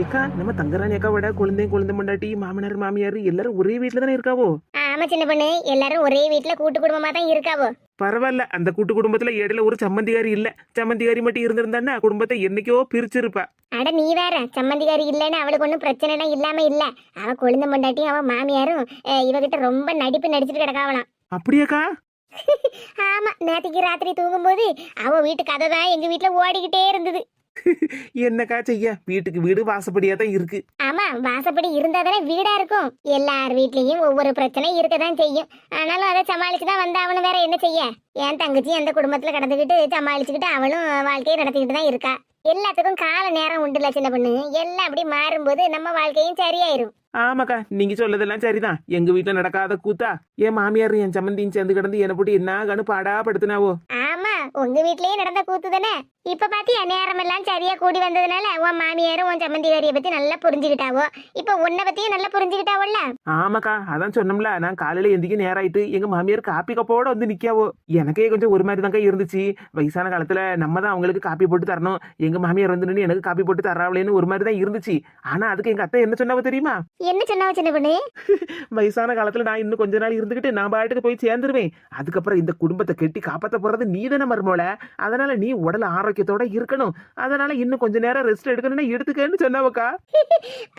ஏக்கா நம்ம தங்கராணி அக்காவோட குழந்தை முண்டாட்டி மாமனார் மாமியார் எல்லாரும் ஒரே வீட்டுல தானே இருக்காவோ? ஆமா சின்ன பொண்ணு, எல்லாரும் ஒரே வீட்டுல கூட்டு குடும்பமா தான் இருக்காவோ. பரவாயில்ல, அந்த கூட்டு குடும்பத்துல இடையில ஒரு சம்மந்திகாரி இல்ல. சம்மந்திகாரி மட்டும் இருந்திருந்தான்னா குடும்பத்தை என்னைக்கோ பிரிச்சிருப்பா. அட நீ வேற, சம்மந்திகாரி இல்லன்னு அவளுக்கு ஒன்னும் பிரச்சனை எல்லாம் இல்லாம இல்ல. அவ குழந்தை முண்டாட்டியும் அவ மாமியாரும் இவகிட்ட ரொம்ப நடிப்பு நடிச்சிட்டு கிடக்காவலாம். அப்படியாக்கா? ஆமா, நேற்றுக்கு ராத்திரி தூங்கும்போது அவ வீட்டு கதை தான் எங்க வீட்டுல ஓடிக்கிட்டே இருந்தது. என்னக்கா செய்ய, வீட்டுக்கு வீடு வாசப்படியா தான் இருக்கு. ஆமா, வாசப்படி இருந்தாதானே வீடா இருக்கும். எல்லார் வீட்லயும் ஒவ்வொரு பிரச்சனை இருக்கதான் செய்யும். ஆனாலும் அதை சமாளிச்சுதான் வந்த அவனு வேற என்ன செய்ய. என் தங்கச்சி அந்த குடும்பத்துல கடந்துகிட்டு சமாளிச்சுக்கிட்டு அவளும் வாழ்க்கையை நடத்திக்கிட்டு தான் இருக்கா. எல்லாத்துக்கும் கால நேரம் உண்டுல சின்ன பொண்ணு. எல்லாம் அப்படி மாறும்போது நம்ம வாழ்க்கையும் சரியாயிரும். ஆமாக்கா, நீங்க சொல்லதெல்லாம் சரிதான். எங்க வீட்டுல நடக்காத கூத்தா என் மாமியார் என் சம்மந்தியும் சேர்ந்து கிடந்து என்ன போட்டு என்ன பாடா படுத்தினாவோ. ஆமா, உங்க வீட்லயே நடந்த கூத்து தானே. இப்ப பாத்தியா, நேரம் எல்லாம் சரியா கூடி வந்ததுனால உன் மாமியாரும் உன் சம்மந்திகாரிய பத்தி நல்லா புரிஞ்சுக்கிட்டாவோ. இப்ப உன்னை பத்தியும் நல்லா புரிஞ்சுக்கிட்டாவோல்ல. ஆமாக்கா, அதான் சொன்னோம்ல, நான் காலையில எந்திக்க நேரம் ஆயிட்டு எங்க மாமியார் காப்பி கப்போட வந்து நிக்காவோ. எனக்கே கொஞ்சம் ஒரு மாதிரி தாங்க இருந்துச்சு. வயசான காலத்துல நம்ம தான் அவங்களுக்கு காப்பி போட்டு தரணும், எங்க மாமியார் வந்து நின்று எனக்கு காப்பி போட்டு தராவளேன்னு ஒரு மாதிரி தான் இருந்துச்சு. ஆனா அதுக்கு எங்க அத்தை என்ன சொன்னாவோ தெரியுமா? என்ன சொன்னாவோ சின்ன பொண்ணு? வயசான காலத்துல நான் இன்னும் கொஞ்ச நாள் இருந்துகிட்டு நான் பாட்டுக்கு போய் சேர்ந்துருவேன். அதுக்கப்புறம் இந்த குடும்பத்தை கெட்டி காப்பாத்த போறது நீ தானே மருமோல. அதனால நீ உடல் ஆரோக்கியத்தோட இருக்கணும். அதனால இன்னும் கொஞ்ச நேரம் ரெஸ்ட் எடுக்கணும்னு எடுத்துக்கன்னு சொன்னாவக்கா.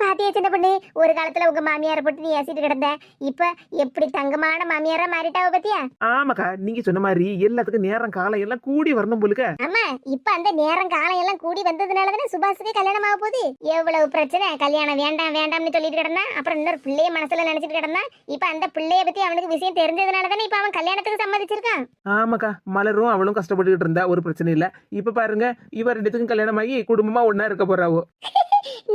பாத்தியா சின்ன பொண்ணு, ஒரு காலத்துல உங்க மாமியார போட்டு நீ ஏசிட்டு கிடந்த, இப்ப எப்படி தங்கமான மாமியாரா மாறிட்டாவ பத்தியா? ஆமாக்கா, நீங்க சொன்ன மாதிரி எல்லாத்துக்கும் நேரம் காலம் எல்லாம் கூடி வரணும் போலுக்க. ஆமா, இப்ப அந்த நேரம் காலம் எல்லாம் கூடி வந்ததுனாலதானே சுபாஷுக்கு கல்யாணம் ஆக போகுது. எவ்வளவு பிரச்சனை, கல்யாணம் வேண்டாம் வேண்டாம்னு சொல்லிட்டு கிடந்தா, அப்புறம் இன்னொரு பிள்ளைய மனசுல நினைச்சிட்டு கிடந்தா. இப்ப அந்த பிள்ளைய பத்தி அவனுக்கு விஷயம் தெரிஞ்சதுனாலதானே இப்ப அவன் கல்யாணத்துக்கு சம்மதிச்சிருக்கான். ஆமாக்கா, மலரும் அவளும் கஷ்டப்பட்டுக்கிட்டு இருந்தா, ஒரு பிரச்சனை இல்ல. இப்ப பாருங்க, இவ ரெண்டுத்துக்கும் கல்யாணம் ஆகி குடும்பமா ஒன்னா இருக்க போறாவோ.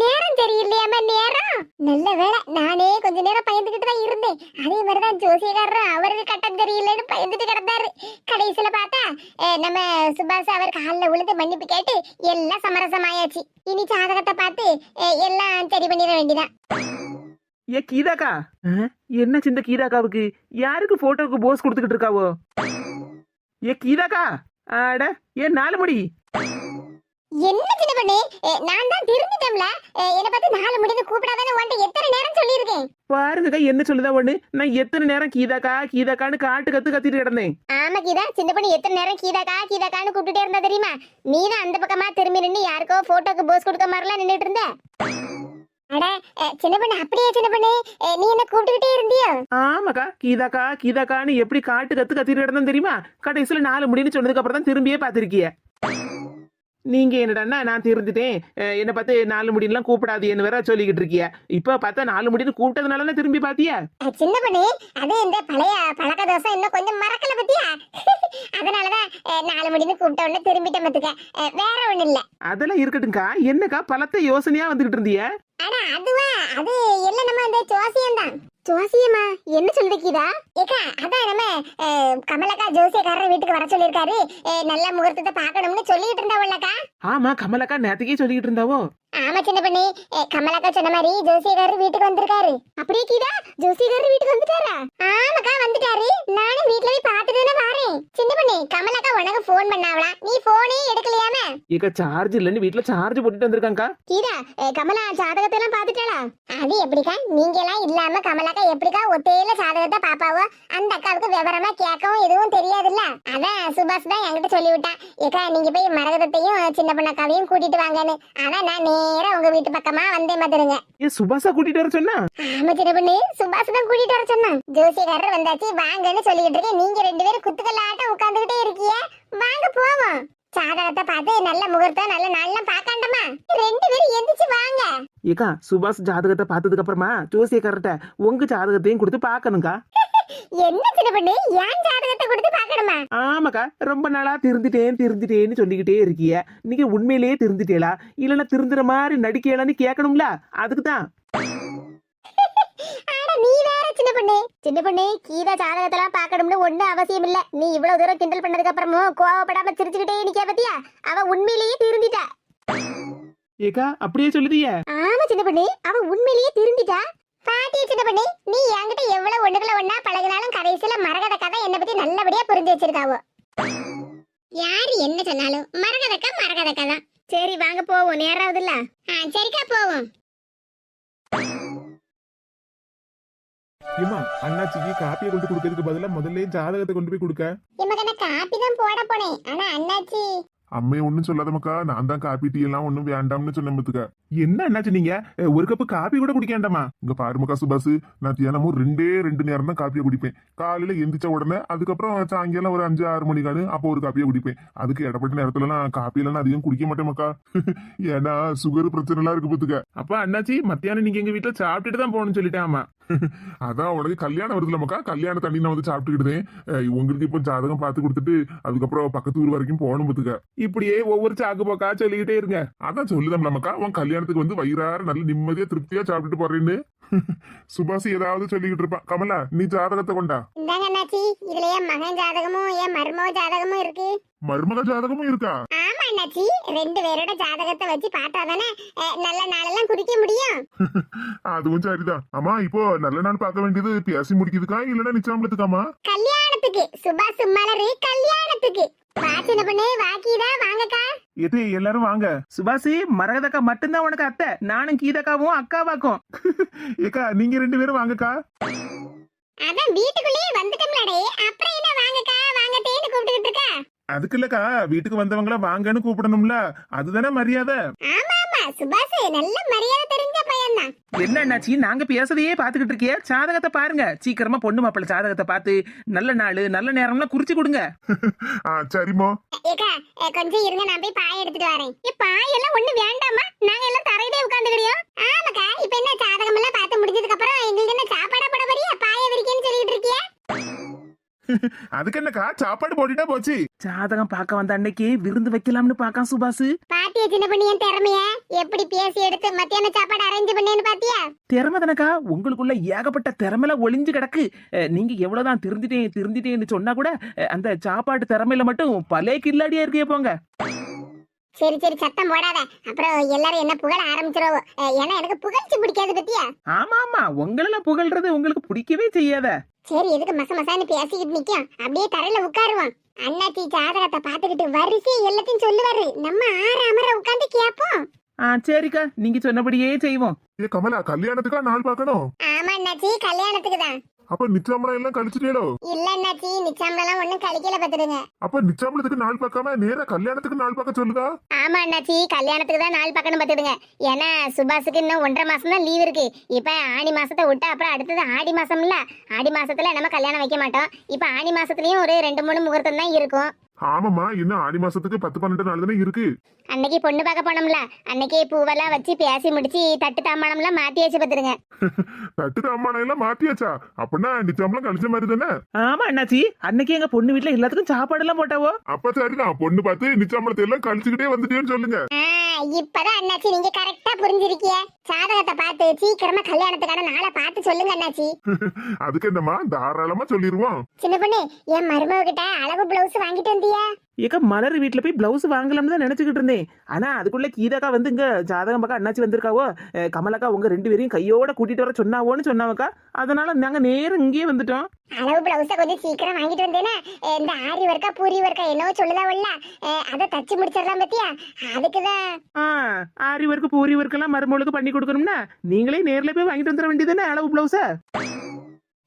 நேரம் சரியில்லையாம நேரம். நல்ல வேலை, நானே கொஞ்ச நேரம் பயந்துகிட்டு தான் இருந்தேன். அதே மாதிரிதான் ஜோசியக்காரரும் அவருக்கு கட்டம் சரியில்லைன்னு பயந்துட்டு கிடந்தாரு. கடைசியில பார்த்தா நம்ம சுபாஷ் அவர் காலில் விழுந்து மன்னிப்பு கேட்டு எல்லாம் சமரசமாயாச்சு. இனி ஜாதகத்தை பார்த்து எல்லாம் சரி பண்ணிட வேண்டியதான். ஏ கீதாக்கா, என்ன சின்ன கீதாக்காவுக்கு யாருக்கு போட்டோவுக்கு போஸ் கொடுத்துக்கிட்டு இருக்காவோ? ஏ கீதாக்கா, ஆட ஏன் 4 முடி? என்ன சின்ன பண்ணு, நான் தான் திரும்பிட்டேன்ல. என்ன பார்த்து 4 முடின்னு கூப்பிடாதானே உன்கிட்ட எத்தனை நேரம் சொல்லியிருக்கேன். பாருங்கக்கா, என்ன சொல்லுதா ஒண்ணு. நான் எத்தனை நேரம் கீதாக்கா கீதாக்கான்னு கத்திட்டு கிடந்தேன். ஆமா கீதா, சின்ன பண்ணி எத்தனை நேரம் கீதாக்கா கீதாக்கான்னு கூப்பிட்டுட்டே இருந்தா தெரியுமா? நீ தான் அந்த பக்கமா திரும்பி நின்று யாருக்கோ போட்டோக்கு போஸ் கொடுக்க மாதிரிலாம் நின்றுட்டு இருந்த. அட சின்ன பண்ணு, அப்படியே சின்ன பண்ணு, நீ என்ன கூப்பிட்டுக்கிட்டே இருந்தியோ? ஆமாக்கா, கீதாக்கா கீதாக்கான்னு எப்படி கத்திட்டு கிடந்தேன் தெரியுமா? கடைசியில 4 முடின்னு சொன்னதுக்கு அப்புறம் தான் திரும்பியே பாத்திருக்கிய. நீங்க என்னடா நான் திருந்துட்டேன், என்ன பார்த்து 4 முடியெல்லாம் கூப்பிடாதேன்னு வேற சொல்லிக்கிட்டு இருக்கிய. இப்ப பார்த்தா 4 முடின்னு கூப்பிட்டதுனால திரும்பி பாத்தியா? சின்ன பண்ணி, அது இந்த பழைய பழக்க தோசை இன்னும் கொஞ்சம் மறக்கல பத்தியா? அதனாலதான் 4 முடின்னு கூப்பிட்ட உடனே திரும்பிட்ட மத்துக்க, வேற ஒண்ணு இல்ல. அதெல்லாம் இருக்கட்டும்க்கா, என்னக்கா பலத்த யோசனையா வந்துகிட்டு இருந்திய? ஆனா அதுவா, அது எல்லாம் நம்ம அந்த ஜோசியம் தான். ஜோசியமா? என்ன சொல்லிருக்கீதா? ஏக்கா, அதான் நம்ம கமலக்கா ஜோசியக்காரர் வீட்டுக்கு வர சொல்லிருக்காரு. நல்ல முகூர்த்தத்தை பாக்கணும்னு சொல்லிட்டு இருந்தாவல்லக்கா. ஆமா, கமலக்கா நேத்துக்கே சொல்லிட்டு இருந்தாவோ. ஆமா சின்ன பண்ணி, கமலக்கா சொன்ன மாதிரி ஜோசியக்காரர் வீட்டுக்கு வந்திருக்காரு. அப்படியே கீதா, ஜோசியக்காரர் வீட்டுக்கு வந்துட்டாரா? ஆமாக்கா வந்துட்டாரு. நானும் வீட்டுல போய் பாத்துட்டு வரேன். சின்ன பண்ணி, கமலக்கா உனக்கு போன் பண்ணாவளா? நீ போனே எடுக்கலையாமே. ஏக்கா, சார்ஜ் இல்லன்னு வீட்டுல சார்ஜ் போட்டுட்டு வந்திருக்காங்கக்கா. கீதா, கமலா ஜாதகத்தை எல்லாம் பாத்துட்டாளா? அது எப்படிக்கா, நீங்க எல்லாம் இல்லாம கமலாக்கா எப்படிக்கா ஒத்தையில ஜாதகத்தை பாப்பாவோ? அந்த அக்காவுக்கு விவரமா கேட்கவும் எதுவும் தெரியாதுல்ல. அதான் சுபாஷ் தான் என்கிட்ட சொல்லி விட்டான். ஏக்கா, நீங்க போய் மரகதத்தையும் சின்ன பண்ணக்காவையும் கூட்டிட்டு வாங்கன்னு. அதான் நான் நேரா உங்க வீட்டு பக்கமா வந்தே மாதிரிங்க. ஏ, சுபாஷா கூட்டிட்டு வர சொன்னா? ஆமா சின்ன பண்ணி, சுபாஷ் தான் கூட்டிட்டு வர சொன்னா. ஜோசியக்காரர் வந்தாச்சு வாங்கன்னு சொல்லிட்டு இருக்கேன். நீங்க 2 பேரும் குத்துக்கல்லாட்டம் உட்கார்ந்துகிட்டே இருக்கீங்க. வாங்க போவோம். ஜாதகத்தை பார்த்து நல்ல முகூர்த்தம் நல்ல நாள்லாம் பாக்காண்டமா? 2 பேரும் எந்திரிச்சு வாங்க. ஏக்கா, சுபாஷ் ஜாதகத்தை பார்த்ததுக்கு அப்புறமா ஜோசியக்காரர்ட்ட உங்க ஜாதகத்தையும் கொடுத்து பாக்கணும்க்கா. என்ன சின்ன பண்ணி, ஏன் ஜாதகத்தை கொடுத்து பாக்கணுமா? ஆமாக்கா, ரொம்ப நாளா திருந்துட்டேன்னு சொல்லிக்கிட்டே இருக்கிய. நீங்க உண்மையிலேயே திருந்துட்டேலா இல்லன்னா திருந்துற மாதிரி நடிக்கலான்னு கேட்கணும்ல, அதுக்குதான். நீ வேற சின்ன பொண்ணு, கீதா ஜாதகத்தெல்லாம் பாக்கணும்னு ஒண்ணு அவசியம் இல்ல. நீ இவ்வளவு தூரம் கிண்டல் பண்ணதுக்கு அப்புறமும் கோவப்படாம சிரிச்சுக்கிட்டே நிக்க பத்தியா? அவ உண்மையிலேயே திருந்திட்டா. ஏக்கா, அப்படியே சொல்லுதிய? ஆமா சின்ன பொண்ணு, அவ உண்மையிலேயே திருந்திட்டா. பாட்டிய சின்ன பொண்ணு, நீ என்கிட்ட எவ்வளவு ஒண்ணுக்குள்ள ஒண்ணா பழகினாலும் கடைசியில மரகத கதை என்ன பத்தி நல்லபடியா புரிஞ்சு வச்சிருக்காவோ. யாரு என்ன சொன்னாலும் மரகதக்கா தான். சரி வாங்க போவோம், நேரம் ஆகுதுல்ல. சரிக்கா போவோம். ஏமா அண்ணாச்சிக்கு காப்பியை கொண்டு கொடுக்கறதுக்கு பதிலா முதல்ல ஜாதகத்தை கொண்டு போய் கொடுக்க. எமக்கு காப்பி தான் போட போனேன், ஆனா அண்ணாச்சி அம்மையை ஒண்ணும் சொல்லாதமக்கா, நான் தான் காப்பி டீ எல்லாம் ஒண்ணும் வேண்டாம்னு சொன்னதுக்க. என்ன அண்ணாச்சி நீங்க ஒரு கப்பு காப்பி கூட குடிக்க வேண்டாமா? இங்க பாருமக்கா சுபாஷ், நான் தினமும் 2 நேரம் தான் காப்பியை குடிப்பேன். காலையில எந்திரிச்ச உடனே, அதுக்கப்புறம் சாயங்காலம் ஒரு 5-6 மணிக்கானு அப்போ ஒரு காப்பியை குடிப்பேன். அதுக்கு இடப்பட்ட நேரத்துல நான் காப்பி எல்லாம் அதிகம் குடிக்க மாட்டேன் மக்கா. ஏன்னா சுகர் பிரச்சனை எல்லாம் இருக்கு பாத்துக்க. அப்ப அண்ணாச்சி மத்தியானம் நீங்க எங்க வீட்டுல சாப்பிட்டுட்டு தான் போகணும்னு சொல்லிட்டேன். ஆமா அதான் உனக்கு கல்யாணம் வருதுல மக்கா, கல்யாண தண்ணி நான் வந்து சாப்பிட்டுக்கிட்டேன். உங்களுக்கு இப்போ ஜாதகம் பார்த்து கொடுத்துட்டு அதுக்கப்புறம் பக்கத்து ஊர் வரைக்கும் போகணும் பாத்துக்க. இப்படியே ஒவ்வொரு சாக்கு போக்கா சொல்லிக்கிட்டே இருங்க. அதான் சொல்லுதம்ல மக்கா, உன் கல்யாணத்துக்கு வந்து வயிறார நல்ல நிம்மதியா திருப்தியா சாப்பிட்டுட்டு போறேன்னு. சுபாஷ் ஏதாவது சொல்லிக்கிட்டு இருப்பான். கமலா நீ ஜாதகத்தை கொண்டா. இந்தாங்க அண்ணாச்சி, இதுல என் மகன் ஜாதகமும் என் மருமக ஜாதகமும் இருக்கு. மருமக ஜாதகமும் இருக்கா? ஆமா அண்ணாச்சி, 2 பேரோட ஜாதகத்தை வச்சு பார்த்தாதானே நல்ல நாளெல்லாம் குறிக்க முடியும். அதுவும் சரிதான். அம்மா இப்போ நல்ல நாள் பார்க்க வேண்டியது பேசி முடிக்குதுக்கா இல்லன்னா நிச்சயத்துக்காமா? கல்யாணத்துக்கு சுபாஷ் மலரு கல்யாணத்துக்கு. வாச்சின பண்ணு வாக்கிதா வாங்கக்கா. எது எல்லாரும் வாங்க. சுபாஷி மரகதக்கா மட்டும்தான் உனக்கு அத்தை, நானும் கீதக்காவும் அக்காவாக்கும். ஏக்கா நீங்க 2 பேரும் வாங்கக்கா. அதான் வீட்டுக்குள்ளேயே வந்துட்டோம்லடே, அப்புறம் என்ன வாங்கக்கா வாங்க தேன்னு கூப்பிட்டுக்கிட்டு இருக்கா? அதுக்கு இல்லக்கா, வீட்டுக்கு வந்தவங்கள வாங்கன்னு கூப்பிடணும்ல, அதுதானே மரியாதை. ஆமா ஆமா, சுபாஷ் நல்ல மரியாதை தெரிஞ்ச பையன்தான். என்ன அண்ணாச்சி நாங்க பேசுறதையே பாத்துக்கிட்டு இருக்கிய? ஜாதகத்தை பாருங்க, சீக்கிரமா பொண்ணு மாப்பிள்ள ஜாதகத்தை பார்த்து நல்ல நாள் நல்ல நேரம்லாம் குறிச்சு கொடுங்க. சரிமோ. ஏக்கா கொஞ்சம் இருங்க, நான் போய் பாய் எடுத்துட்டு வரேன். பாய் எல்லாம் ஒண்ணு வேண்டாமா, நாங்க எல்லாம் தரையிலே உட்கார்ந்துக்கிறியோம். ஆமாக்கா, இப்ப என்ன ஜாதகம் எல்லாம் பார்த்து முடிஞ்சதுக்கு அப்புறம் எங்களுக்கு என்ன சாப்பாடா போட வரியா? பாய விரிக்கேன்னு சொல்லிட்டு இருக்கியா? அதுக்கு என்னக்கா, சாப்பாடு போட்டுட்டா போச்சு. ஜாதகம் பார்க்க வந்த அன்னைக்கு விருந்து வைக்கலாம்னு பாக்கான் சுபாஷ். பாத்தியா சின்ன பண்ணி என் திறமைய எப்படி பேசி எடுத்து மத்தியான சாப்பாடு அரேஞ்ச் பண்ணேன்னு பாத்தியா? திறமை தானக்கா, உங்களுக்குள்ள ஏகப்பட்ட திறமையில ஒளிஞ்சு கிடக்கு. நீங்க எவ்வளவுதான் திருந்திட்டேன்னு சொன்னா கூட அந்த சாப்பாட்டு திறமையில மட்டும் பலே கில்லாடியா இருக்கே போங்க. சரி சரி சத்தம் போடாத, அப்புறம் எல்லாரும் என்ன புகழ ஆரம்பிச்சிருவோம். ஏன்னா எனக்கு புகழ்ச்சி பிடிக்காது பத்தியா? ஆமா ஆமா, உங்களெல்லாம் புகழ்றது உங்களுக்கு பிடிக்கவே செய்யாத. சரி எதுக்கு மசான்னு பேசிக்கிட்டு நிக்கும், அப்படியே தரையில உட்காருவான். அண்ணாச்சி ஜாதகத்தை பாத்துக்கிட்டு வரிசை எல்லாத்தையும் சொல்லுவாரு, நம்ம அமர உட்கார்ந்து கேப்போம். சரிக்கா, நீங்க சொன்னபடியே செய்வோம். ஏ கமலா, கல்யாணத்துக்கா நாள் பார்க்கணும்? ஆமா அண்ணாச்சி, கல்யாணத்துக்கு தான். அப்ப நிச்சயமலம் எல்லாம் கழிச்சுட்டேலோ? இல்ல அண்ணாச்சி, நிச்சயமலம் ஒண்ணும் கழிக்கல பாத்துடுங்க. அப்ப நிச்சயமலத்துக்கு நாள் பார்க்காம நேரா கல்யாணத்துக்கு நாள் பார்க்க சொல்லுதா? ஆமா அண்ணாச்சி, கல்யாணத்துக்கு தான் நாள் பார்க்கணும் பாத்துடுங்க. ஏன்னா சுபாஷுக்கு இன்னும் 1.5 மாசம் தான் லீவ் இருக்கு. இப்ப ஆடி மாசத்தை விட்டா அப்புறம் அடுத்தது ஆடி மாசம்ல. ஆடி மாசத்துல நம்ம கல்யாணம் வைக்க மாட்டோம். இப்ப ஆடி மாசத்துலயும் ஒரு 2-3 முகூர்த்தம் தான் இருக்கும். ஆமாமா, இன்னும் ஆடி மாசத்துக்கு 10-12 நாள் தானே இருக்கு. அன்னைக்கு பொண்ணு பார்க்க போனோம்ல, அன்னைக்கு பூவெல்லாம் வச்சு பேசி முடிச்சு தட்டு தாம்பாளம் எல்லாம் மாத்தி வச்சு பாத்துருங்க. தட்டு தாம்பாளம் எல்லாம் மாத்தியாச்சா? அப்படின்னா நிச்சயமலம் கழிச்ச மாதிரி தானே? ஆமா அண்ணாச்சி, அன்னைக்கு எங்க பொண்ணு வீட்டுல எல்லாத்துக்கும் சாப்பாடு எல்லாம் போட்டாவோ. அப்ப சரிதான், பொண்ணு பார்த்து நிச்சயமலத்தை எல்லாம் கழிச்சுக்கிட்டே வந்துட்டேன்னு சொல்லுங்க. இப்பதான் அண்ணாச்சி நீங்க கரெக்டா புரிஞ்சிருக்கிய. ஜாதகத்தை பார்த்து சீக்கிரமா கல்யாணத்துக்கான நாளை பார்த்து சொல்லுங்க அண்ணாச்சி. அதுக்கு என்னமா, தாராளமா சொல்லிருவோம். சின்ன பொண்ணு, என் மருமக கிட்ட அளவு பிளவுஸ் வாங்கிட்டு வந்தியா? ஏக்கா மலர் வீட்டுல போய் பிளவுஸ் வாங்கலாம்னு தான் நினைச்சுக்கிட்டு இருந்தேன். ஆனா அதுக்குள்ள கீதாக்கா வந்து இங்க ஜாதகம் பார்க்க அண்ணாச்சி வந்திருக்காவோ. கமலக்கா உங்க 2 பேரையும் கையோட கூட்டிட்டு வர சொன்னாவோன்னு சொன்னாவக்கா. அதனால நாங்க நேரம் இங்கேயே வந்துட்டோம். அளவு பிளவுஸ கொஞ்சம் சீக்கிரம் வாங்கிட்டு வந்தேனா, இந்த ஆரி ஒர்க்கா பூரி ஒர்க்கா என்னவோ சொல்லுதாவல்ல, அத தச்சு முடிச்சிடலாம் பத்தியா? அதுக்குதான். ஆரி ஒர்க்கு பூரி ஒர்க் எல்லாம் மருமகளுக்கு பண்ணி கொடுக்கணும்னா நீங்களே நேர்ல போய் வாங்கிட்டு வந்துட வேண்டியதுதானே அளவு பிளவுஸ.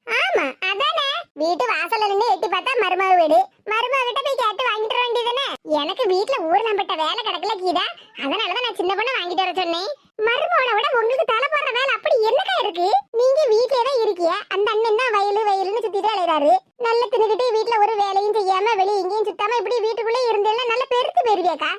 ஆமா அதானே, வீட்டு வாசல்ல நின்று எட்டி பார்த்தா மருமக வீடு, மருமக கிட்ட போய் கேட்டு வாங்கிட்டு வர வேண்டியதுதானே. எனக்கு வீட்டுல ஊர்லம்பட்ட வேலை கிடக்கல கீதா, அதனாலதான் நான் சின்ன பொண்ணு வாங்கிட்டு வர சொன்னேன். மருமகளை விட உங்களுக்கு தலை போடுற வேலை அப்படி என்னக்கா இருக்கு? நீங்க வீட்லயே தான் இருக்கிய, அந்த அண்ணன் தான் வயலுன்னு சுத்திட்டு அலையறாரு. நல்ல தின்னுக்கிட்டு வீட்டுல ஒரு வேலையும் செய்யாம வெளியே எங்கேயும் சுத்தாம இப்படி வீட்டுக்குள்ளே இருந்தேன்னா நல்ல பெருத்து போயிருவியாக்கா.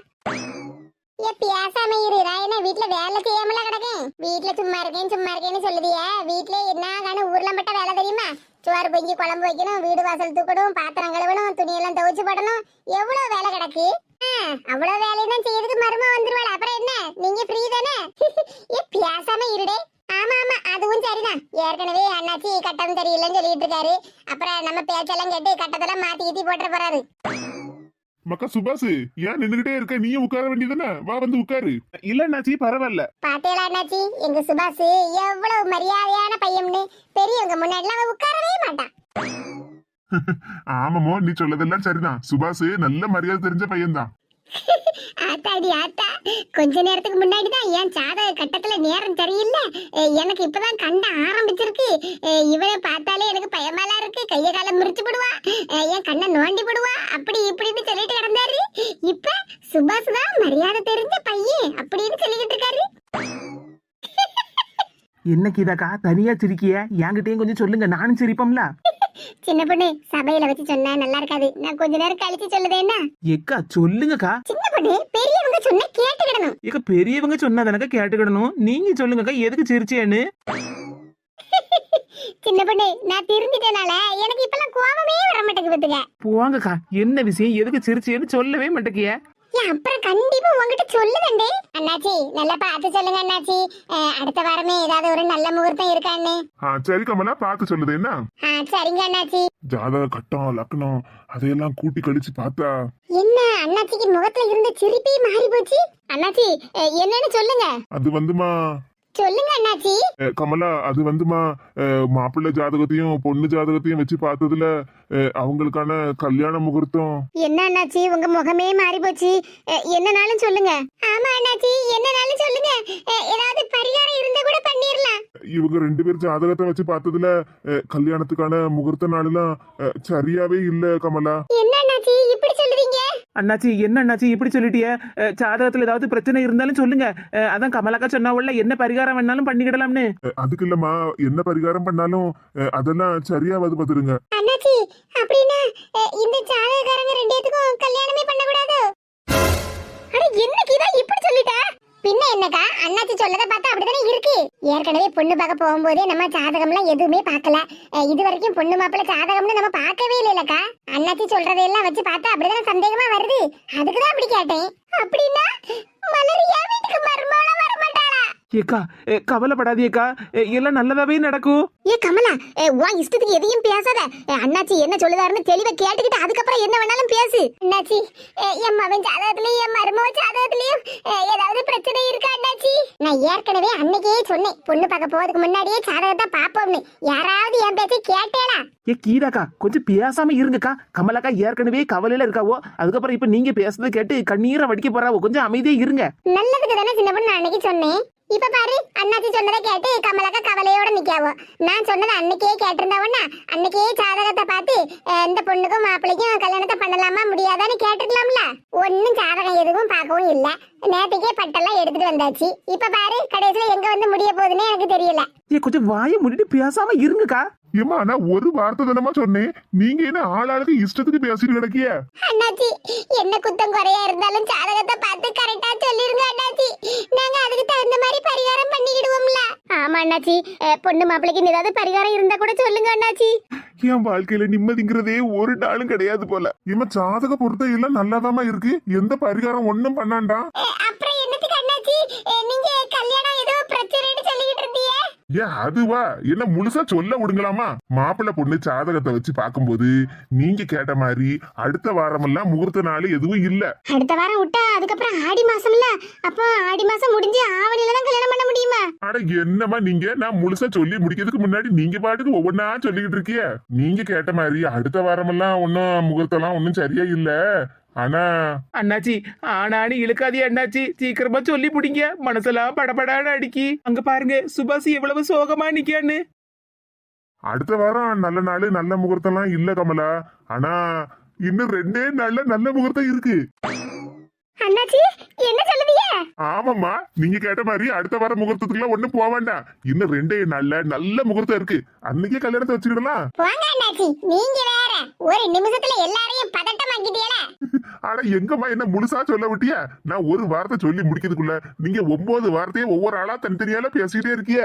பேசாம இரு, நான் என்ன வீட்டுல வேலை செய்யாமல கிடக்கேன்? வீட்டுல சும்மா இருக்கேன்னு சொல்லுதிய, வீட்டுல என்ன ஊர்லம்பட்ட வேலை தெரியுமா? சோறு பொங்கி குழம்பு வைக்கணும், வீடு வாசல் தூக்கணும், பாத்திரம் கழுவணும், துணியெல்லாம் துவைச்சு போடணும், எவ்வளவு வேலை கிடக்கு. அவ்வளவு வேலையெல்லாம் செய்யறதுக்கு மருமக வந்துருவாள், அப்புறம் என்ன நீங்க ஃப்ரீ தானே? பேசாம இருடே. ஆமா ஆமா, அதுவும் சரிதான். ஏற்கனவே அண்ணாச்சி கட்டம் சரியில்லைன்னு சொல்லிட்டு இருக்காரு. அப்புறம் நம்ம பேச்செல்லாம் கேட்டு கட்டத்தெல்லாம் மாத்தி கீத்தி போட்டுற போறாரு. மக்கா சுபாஷ், ஏன் நின்னுகிட்டே இருக்க? நீயும் உட்கார வேண்டியதுதானே, வா வந்து உட்காரு. இல்ல அண்ணாச்சி பரவாயில்ல. பாத்தேலா அண்ணாச்சி, எங்க சுபாஷ் எவ்வளவு மரியாதையான பையன்னு. பெரியவங்க முன்னாடிலாம் அவன் உட்காரவே மாட்டான். ஆமாமோ, நீ சொல்லதெல்லாம் சரிதான். சுபாஷ் நல்ல மரியாதை தெரிஞ்ச பையன்தான். ஆத்தாடி ஆத்தா, கொஞ்ச நேரத்துக்கு முன்னாடி தான் என் ஜாதக கட்டத்துல நேரம் சரியில்லை, எனக்கு இப்பதான் கண்ட ஆரம்பிச்சிருக்கு, இவனை பார்த்தாலே எனக்கு பயமாலாம் இருக்கு, கைய கால முறிச்சு விடுவா, என் கண்ணை நோண்டி விடுவா, அப்படி இப்படின்னு சொல்லிட்டு கிடந்தாரு. இப்ப சுபாஷ் தான் மரியாதை தெரிஞ்ச பையன் அப்படின்னு சொல்லிக்கிட்டு இருக்காரு. என்ன கீதாக்கா தனியா சிரிக்கிய? என்கிட்டயும் கொஞ்சம் சொல்லுங்க, நானும் சிரிப்போம்ல. சின்ன பொண்ணு சபையில வச்சு சொன்னா நல்லா இருக்காது, நான் கொஞ்ச நேரம் கழிச்சு சொல்லுதேன்னா. ஏக்கா சொல்லுங்கக்கா. சின்ன பொண்ணு பெரியவங்க சொன்னா கேட்டுக்கிடணும். ஏக்கா பெரியவங்க சொன்னாதானக்கா கேட்டுக்கிடணும். நீங்க சொல்லுங்கக்கா எதுக்கு சிரிச்சேன்னு. சின்ன பொண்ணு நான் திருந்திட்டனால எனக்கு இப்பெல்லாம் கோபமே வர மாட்டேங்குதுங்க. போங்கக்கா, என்ன விஷயம், எதுக்கு சிரிச்சேன்னு சொல்லவே மாட்டேங்கிய. அப்புறம் கண்டிப்பா உங்ககிட்ட சொல்லுவேன்டே. அண்ணாச்சி நல்லா பார்த்து சொல்லுங்க அண்ணாச்சி, அடுத்த வாரமே ஏதாவது ஒரு நல்ல முகூர்த்தம் இருக்கான்னு. சரி கமலா, பார்த்து சொல்லுது என்ன. சரிங்க அண்ணாச்சி. ஜாதக கட்டம் லக்னம் அதையெல்லாம் கூட்டி கழிச்சு பார்த்தா என்ன அண்ணாச்சிக்கு முகத்துல இருந்த சிரிப்பே மாறி போச்சு. அண்ணாச்சி என்னன்னு சொல்லுங்க. அது வந்துமா சொல்லுங்க அண்ணாச்சி. கமலா, அது வந்துமா மாப்பிள்ளை ஜாதகத்தையும் பொண்ணு ஜாதகத்தையும் வச்சு பார்த்ததுல அவங்களுக்கான கல்யாண முகூர்த்தம். என்ன அண்ணாச்சி உங்க முகமே மாறி போச்சு, என்னனாலும் சொல்லுங்க. ஆமா அண்ணாச்சி என்னனாலும் சொல்லுங்க, ஏதாவது பரிகாரம் இருந்தா கூட பண்ணிரலாம். இவங்க 2 பேர் ஜாதகத்தை வச்சு பார்த்ததுல கல்யாணத்துக்கான முகூர்த்த நாளெல்லாம் சரியாவே இல்ல கமலா. என்ன அண்ணாச்சி இப்படி சொல்லுவீங்க? அண்ணாச்சி என்ன அண்ணாச்சி இப்படி சொல்லிட்டிய? ஜாதகத்துல ஏதாவது பிரச்சனை இருந்தாலும் சொல்லுங்க, அதான் கமலாக்கா சொன்னாவுள்ள என்ன பரிகாரம் வேணாலும் பண்ணிக்கிடலாம்னு. அதுக்கு இல்லம்மா, என்ன பரிகாரம் பண்ணாலும் அதெல்லாம் சரியாவது பாத்துருங்க. அண்ணாச்சி அப்படின்னா இந்த ஜாதகக்காரங்க 2 பேத்துக்கும் கல்யாணமே பண்ண கூடாது. அட என்னக்கு இத இப்படி சொல்லிட்டா? பின்ன என்னக்கா, அண்ணாச்சி சொல்லத பார்த்தா அப்படிதானே இருக்கு. ஏற்கனவே பொண்ணு பார்க்க போகும்போதே நம்ம ஜாதகம்லாம் எதுவுமே பார்க்கல, இது வரைக்கும் பொண்ணு மாப்பிள்ளை ஜாதகம்னு நம்ம பார்க்கவே இல்லைலக்கா. அண்ணாச்சி சொல்றதையெல்லாம் வச்சு பார்த்தா அப்படிதானே சந்தேகமா வருது, அதுக்குதான் அப்படி கேட்டேன். அப்படின்னா மலரியா வீட்டுக்கு மருமகளா வர மாட்டாளா? ஏக்கா கவலைப்படாதீக்கா, எல்லாம் நல்லதாவே நடக்கும். ஏ கமலா, உன் இஷ்டத்துக்கு எதையும் பேசாத. அண்ணாச்சி என்ன சொல்லுதாருன்னு தெளிவா கேட்டுக்கிட்டு அதுக்கப்புறம் என்ன வேணாலும் பேசு. அண்ணாச்சி என் மகன் ஜாதகத்திலயும் என் மருமக ஜாதகத்திலயும் ஏதாவது பிரச்சனை இருக்கா அண்ணாச்சி? நான் ஏற்கனவே அன்னைக்கே சொன்னேன், பொண்ணு பார்க்க போறதுக்கு முன்னாடியே ஜாதகத்தை பாப்போம்னு. யாராவது என் பேச்சை கேட்டேடா? ஏ கீதாக்கா கொஞ்சம் பேசாம இருங்கக்கா. கமலாக்கா ஏற்கனவே கவலையில இருக்காவோ, அதுக்கப்புறம் இப்ப நீங்க பேசுறதை கேட்டு கண்ணீரை வடிக்க போறாவோ, கொஞ்சம் அமைதியா இருங்க. நல்லதுக்கு தானே சின்ன பொண்ணு நான் அன்னைக்கு சொன்னேன். இப்ப பாரு அண்ணாச்சி சொன்னதை கேட்டு கமலாக்கா கவலையோட நிக்காவோ. நான் சொன்னதை அன்னைக்கே கேட்டிருந்தவனா அன்னைக்கே ஜாதகத்தை பார்த்து இந்த பொண்ணுக்கும் மாப்பிள்ளைக்கும் கல்யாணத்தை பண்ணலாமா முடியாதான்னு கேட்டுக்கலாம்ல. ஒன்னும் ஜாதகம் எதுவும் பார்க்கவும் இல்ல, நேற்றுக்கே பட்டெல்லாம் எடுத்துட்டு வந்தாச்சு. இப்ப பாரு கடைசியில எங்க வந்து முடிய போகுதுன்னு எனக்கு தெரியல. ஏ கொஞ்சம் வாயை மூடிட்டு பேசாம இருங்கக்கா. ஏமா நான் ஒரு வார்த்தை தானமா சொன்னேன், நீங்க என்ன ஆளாளுக்கு இஷ்டத்துக்கு பேசிட்டு கிடக்கிய? அண்ணாச்சி என்ன குத்தம் குறையா இருந்தாலும் ஜாதகத்தை பார்த்து கரெக்டா சொல்லிருங்க அண்ணாச்சி, நாங்க அதுக்கு தகுந்த மாதிரி பரிகாரம் பண்ணிக்கிடுவோம்ல. ஆமா அண்ணாச்சி, பொண்ணு மாப்பிள்ளைக்கு ஏதாவது பரிகாரம் இருந்தா கூட சொல்லுங்க அண்ணாச்சி. என் வாழ்க்கையில நிம்மதிங்கிறதே ஒரு நாளும் கிடையாது போல. இவன் ஜாதக பொறுத்த எல்லாம் நல்லாதாமா இருக்கு, எந்த பரிகாரம் ஒண்ணும் பண்ணாண்டா. அப்புறம் என்னத்துக்கு அண்ணாச்சி நீங்க கல்யாணம் ஏதோ பிரச்சனைன்னு சொல்லிட்டு இருந்தீங்க? ஏன் அதுவா, என்ன முழுசா சொல்ல விடுங்களாமா? மாப்பிள்ளை பொண்ணு ஜாதகத்தை வச்சு பார்க்கும்போது நீங்க கேட்ட மாதிரி அடுத்த வாரமெல்லாம் முகூர்த்த நாள் எதுவும் இல்ல. அடுத்த வாரம் விட்டா அதுக்கப்புறம் ஆடி மாசம்ல, அப்ப ஆடி மாசம் முடிஞ்சு ஆவணில தான் கல்யாணம் பண்ண முடியுமா? அட என்னமா நீங்க, நான் முழுசா சொல்லி முடிக்கிறதுக்கு முன்னாடி நீங்க பாட்டுக்கு ஒவ்வொன்னா சொல்லிக்கிட்டு இருக்கிய. நீங்க கேட்ட மாதிரி அடுத்த வாரமெல்லாம் ஒன்னும் முகூர்த்தம்லாம் ஒன்னும் சரியா இல்ல. ஆனா அண்ணாச்சி ஆனானு இழுக்காதே அண்ணாச்சி, சீக்கிரமா சொல்லி முடிங்க. மனசெல்லாம் படபடான்னு அடிக்கி. அங்க பாருங்க சுபாஷ் எவ்வளவு சோகமா நிக்கான்னு. அடுத்த வாரம் நல்ல நாள் நல்ல முகூர்த்தம்லாம் இல்ல கமலா, ஆனா இன்னும் 2 நாள்ல நல்ல முகூர்த்தம் இருக்கு. அண்ணாச்சி என்ன சொல்லுவீங்க? ஆமாம்மா, நீங்க கேட்ட மாதிரி அடுத்த வாரம் முகூர்த்தத்துக்குலாம் ஒண்ணும் போக வேண்டாம். இன்னும் 2 நாள்ல நல்ல முகூர்த்தம் இருக்கு, அன்னைக்கே கல்யாணத்தை வச்சுக்கிடலாம். போங்க அண்ணாச்சி, நீங்க வேற ஒரு நிமிஷத்துல எல்லாரையும் பதட்டமாக்கிட்டீங்களா? ஆனா எங்கம்மா என்ன முழுசா சொல்ல விட்டிய? நான் ஒரு வார்த்தை சொல்லி முடிக்கிறதுக்குள்ள நீங்க 9 வார்த்தையை ஒவ்வொரு ஆளா தனித்தனியால பேசிட்டே இருக்கிய.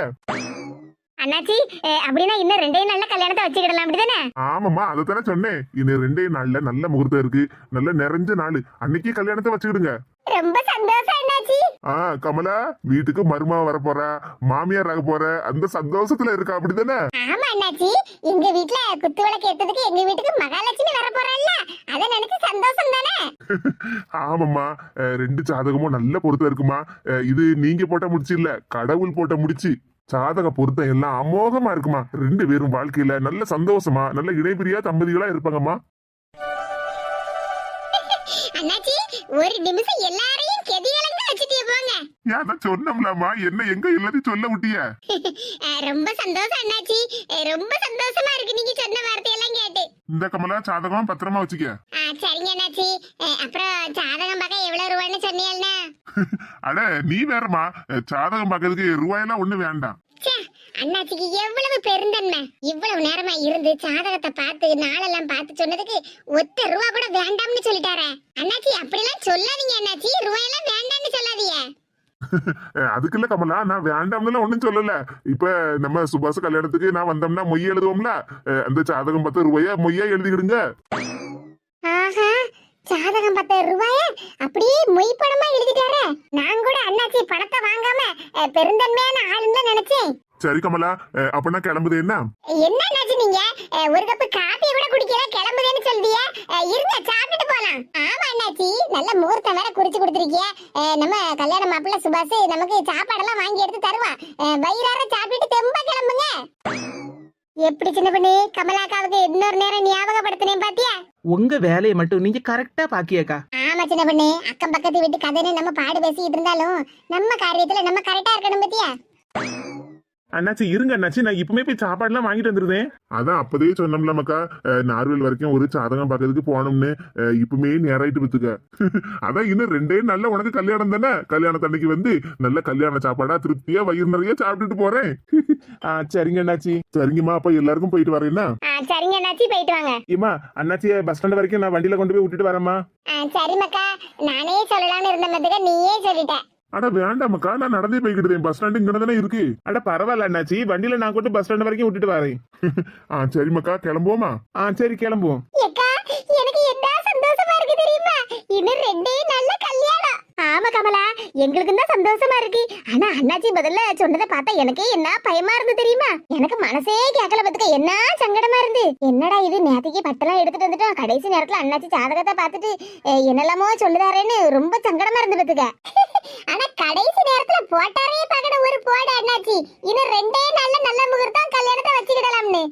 அண்ணாச்சி அப்படின்னா இன்னும் 2 நாள்ல கல்யாணத்தை வச்சுக்கிடலாம் அப்படிதானே? ஆமாம்மா, அதைத்தானே சொன்னேன். இன்னும் 2 நாள்ல நல்ல முகூர்த்தம் இருக்கு, நல்ல நிறைஞ்ச நாள், அன்னைக்கே கல்யாணத்தை வச்சுக்கிடுங்க. ரொம்ப சந்தோஷம் அண்ணாச்சி. கமலா வீட்டுக்கு மருமா வர போற, மாமியார் ஆக போற, அந்த சந்தோஷத்துல இருக்கா அப்படிதானே? ஆமா அண்ணாச்சி, எங்க வீட்டுல குத்து விளக்கு ஏத்ததுக்கு எங்க வீட்டுக்கு மகாலட்சுமி வர போறாள்ல, அத நினைச்சு சந்தோஷம் தானே? ஆமாம்மா, 2 ஜாதகமும் நல்ல பொருத்தம் இருக்குமா. இது நீங்க போட்ட முடிச்சு இல்ல, கடவுள் போட்ட முடிச்சு. ஜாதக பொருத்தம் எல்லாம் அமோகமா இருக்குமா. 2 பேரும் வாழ்க்கையில நல்ல சந்தோஷமா நல்ல இடைபிரியா தம்பதிகளா இருப்பாங்கம்மா. அண்ணாச்சி ஒரு நிமிஷம் எல்லாரையும் கெதியலங்க வச்சுட்டே போங்க. நான் சொன்னோம்லாமா, என்ன எங்க எல்லாத்தையும் சொல்ல விட்டிய? ரொம்ப சந்தோஷம் அண்ணாச்சி, ரொம்ப சந்தோஷமா இருக்கு நீங்க சொன்ன வார்த்தையெல்லாம் கேட்டு. இந்த கமலா சாதகமா பத்திரமா வச்சுக்க. சரிங்க அண்ணாச்சி. அப்புறம் ஜாதகம் பார்க்க எவ்வளவு ரூபான்னு சொன்னீங்கன்னா? அட நீ வேறமா, சாதகம் பார்க்கறதுக்கு ரூபாயெல்லாம் ஒண்ணு வேண்டாம். அண்ணாச்சிக்கு எவ்வளவு பெருந்தன்மை. இவ்வளவு நேரமா இருந்து ஜாதகத்தை பார்த்து நாளெல்லாம் பார்த்து சொன்னதுக்கு ஒத்த ரூபா கூட வேண்டாம்னு சொல்லிட்டாரே. அண்ணாச்சி அப்படிலாம் சொல்லாதீங்க அண்ணாச்சி, ரூபாயெல்லாம் வேண்டாம்னு சொல்லாதீங்க. அதுக்குள்ள கமலா, நான் வேண்டாம்னு ஒண்ணும் சொல்லல. இப்ப நம்ம சுபாஷ் கல்யாணத்துக்கு நான் வந்தோம்னா மொய் எழுதுவோம்ல, அந்த சாதகம் 10 ரூபாய மொய்யா எழுதிக்கிடுங்க. ஆஹா, ஜாதகம் 10 ரூபாய அப்படியே மொய் பணமா எழுதிட்டாரே. நான் கூட அண்ணாச்சி பணத்தை வாங்காம பெருந்தன்மையான ஆளுன்னு நினைச்சேன். சரி கமலா, அப்ப நான் கிளம்புது. என்ன அண்ணாச்சி நீங்க ஒரு கப் காபி கூட குடிக்கல, கிளம்புதேன்னு சொல்லிய. இருங்க சாப்பிட்டுட்டு போலாம். ஆமா அண்ணாச்சி, நல்ல முகூர்த்தம் வேற குறிச்சு கொடுத்துருக்கிய. நம்ம கல்யாண மாப்பிள்ள சுபாஷ் நமக்கு சாப்பாடெல்லாம் வாங்கி எடுத்து தருவான். வயிறார சாப்பிட்டு தெம்பா கிளம்புங்க. எப்படி சின்ன பண்ணி கமலாக்காவுக்கு இன்னொரு நேரம் ஞாபகப்படுத்தினேன் பாத்தியா? உங்க வேலையை மட்டும் நீங்க கரெக்டா பாக்கியக்கா. ஆமா சின்ன பண்ணி, அக்கம் பக்கத்து வீட்டு கதைன்னு நம்ம பாடு பேசிட்டு இருந்தாலும் நம்ம காரியத்துல நம்ம கரெக்டா இருக்கணும் பாத்தியா? அண்ணாச்சி இருங்க அண்ணாச்சி, நான் இப்பவுமே போய் சாப்பாடுலாம் வாங்கிட்டு வந்துருந்தேன். அதான் அப்பதே சொன்னோம்ல மக்கா, நார்வேல் வரைக்கும் ஒரு சாதகம் பார்க்கறதுக்கு போனோம்னு. இப்பவுமே நேராயிட்டு பத்துக்க. அதான் இன்னும் 2 நாள்ல உனக்கு கல்யாணம் தானே. கல்யாணத்தன்னைக்கு வந்து நல்ல கல்யாண சாப்பாடா திருப்தியா வயிறு நிறைய சாப்பிட்டுட்டு போறேன். சரிங்க அண்ணாச்சி. சரிங்கம்மா, அப்ப எல்லாருக்கும் போயிட்டு வரேன்னா? சரிங்க அண்ணாச்சி, போயிட்டு வாங்க. ஏமா அண்ணாச்சிய பஸ் ஸ்டாண்ட் வரைக்கும் நான் வண்டியில கொண்டு போய் விட்டுட்டு வரேம்மா. சரி மக்கா, நானே சொல்லலாம்னு இருந்த மாதிரி நீயே சொல்லிட்ட. அட வேண்டாமக்கா, நான் நடந்தே போய்கிட்டேன். பஸ் ஸ்டாண்டு இங்க தானே இருக்கு. அட பரவாயில்ல அண்ணாச்சி, வண்டியில நான் கொண்டு பஸ் ஸ்டாண்ட் வரைக்கும் விட்டுட்டு வரேன். சரி மக்கா, கிளம்புவோமா? சரி கிளம்புவோம். ஏக்கா, எனக்கு என்ன சந்தோஷமா இருக்கு தெரியுமா? இன்னும் 2 நல்ல கல்யாணம். ஆமா கமலா, எங்களுக்கு தான் சந்தோஷமா இருக்கு. ஆனா அண்ணாச்சி முதல்ல சொன்னதை பார்த்தா எனக்கே என்ன பயமா இருந்து தெரியுமா? எனக்கு மனசே கேட்கல பத்துக்க, என்ன சங்கடமா இருந்து. என்னடா இது, நேத்திக்கு பட்டெல்லாம் எடுத்துட்டு வந்துட்டோம், கடைசி நேரத்துல அண்ணாச்சி ஜாதகத்தை பார்த்துட்டு என்னெல்லாமோ சொல்லுதாரேன்னு ரொம்ப சங்கடமா இருந்து பத்துக்க. ஆனா கடைசி நேரத்துல போட்டாரே பகட ஒரு போட அண்ணாச்சி. இன்னும் 2 நல்ல முகூர்த்தம் கல்யாணத்தை வச்சுக்கிடலாம்னு.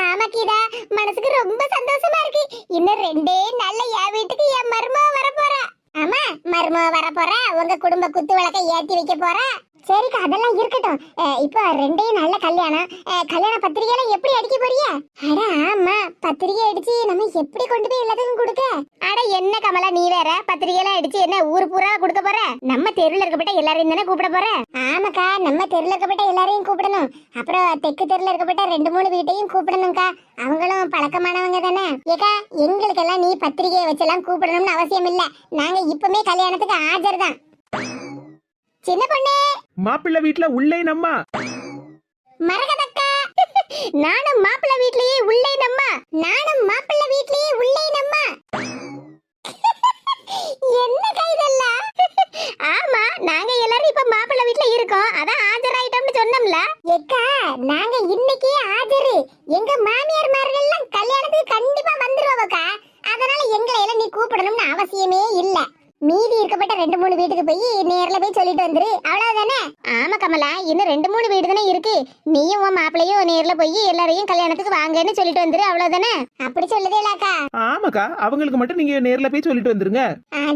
ஆமா கீதா, மனசுக்கு ரொம்ப சந்தோஷமா இருக்கு. இன்னும் 2 நல்ல என் வீட்டுக்கு என் மருமக வர போறா. ஆமா, மருமக வர போறா, உங்க குடும்ப குத்து விளக்க ஏத்தி வைக்க போறா. சரிக்கா, அதெல்லாம் இருக்கட்டும். இப்போ 2 நல்ல கல்யாணம். கல்யாண பத்திரிகை எல்லாம் எப்படி அடிக்க போறிய? அட ஆமா, பத்திரிகை அடிச்சு நம்ம எப்படி கொண்டு போய் எல்லாத்துக்கும் கொடுக்க? அட என்ன கமலா, நீ வேற பத்திரிகை எல்லாம் அடிச்சு என்ன ஊரு பூரா கொடுக்க போற? நம்ம தெருல இருக்கப்பட்ட எல்லாரையும் தானே கூப்பிட போற? ஆமாக்கா, நம்ம தெருல இருக்கப்பட்ட எல்லாரையும் கூப்பிடணும். அப்புறம் தெற்கு தெருல இருக்கப்பட்ட 2-3 வீட்டையும் கூப்பிடணும்க்கா. அவங்களும் பழக்கமானவங்க தானே. ஏக்கா, எங்களுக்கெல்லாம் நீ பத்திரிகையை வச்செல்லாம் கூப்பிடணும்னு அவசியம் இல்ல. நாங்க இப்பவுமே கல்யாணத்துக்கு ஆஜர் தான். சின்ன பொண்ணு, மாப்பிள்ளை வீட்டுல உள்ளே நம்மா மரகதக்கா, நானும் மாப்பிள்ளை வீட்லயே உள்ளே நம்மா. நானும் மாப்பிள்ளை வீட்லயே உள்ளே நம்மா. என்ன கைதெல்லாம்? ஆமா, நாங்க எல்லாரும் இப்ப மாப்பிள்ளை வீட்ல இருக்கோம், அதான் ஆஜராயிட்டோம்னு சொன்னோம்ல. ஏக்கா, நாங்க இன்னைக்கே ஆஜரு. எங்க மாமியார்மார்கள் எல்லாம் கல்யாணத்துக்கு கண்டிப்பா வந்துருவாக்கா. அதனால எங்களை எல்லாம் நீ கூப்பிடணும்னு அவசியமே இல்ல. மீதி இருக்கப்பட்ட 2-3 வீட்டுக்கு போய் நேர்ல போய் சொல்லிட்டு வந்துரு, அவ்வளவுதானே? ஆமா கமலா, இன்னும் 2-3 வீடு தானே இருக்கு. நீயும் உன் மாப்பிள்ளையும் நேர்ல போய் எல்லாரையும் கல்யாணத்துக்கு வாங்கன்னு சொல்லிட்டு வந்துரு, அவ்வளவுதானே? அப்படி சொல்லுதேலாக்கா? ஆமாக்கா, அவங்களுக்கு மட்டும் நீங்க நேர்ல போய் சொல்லிட்டு வந்துருங்க.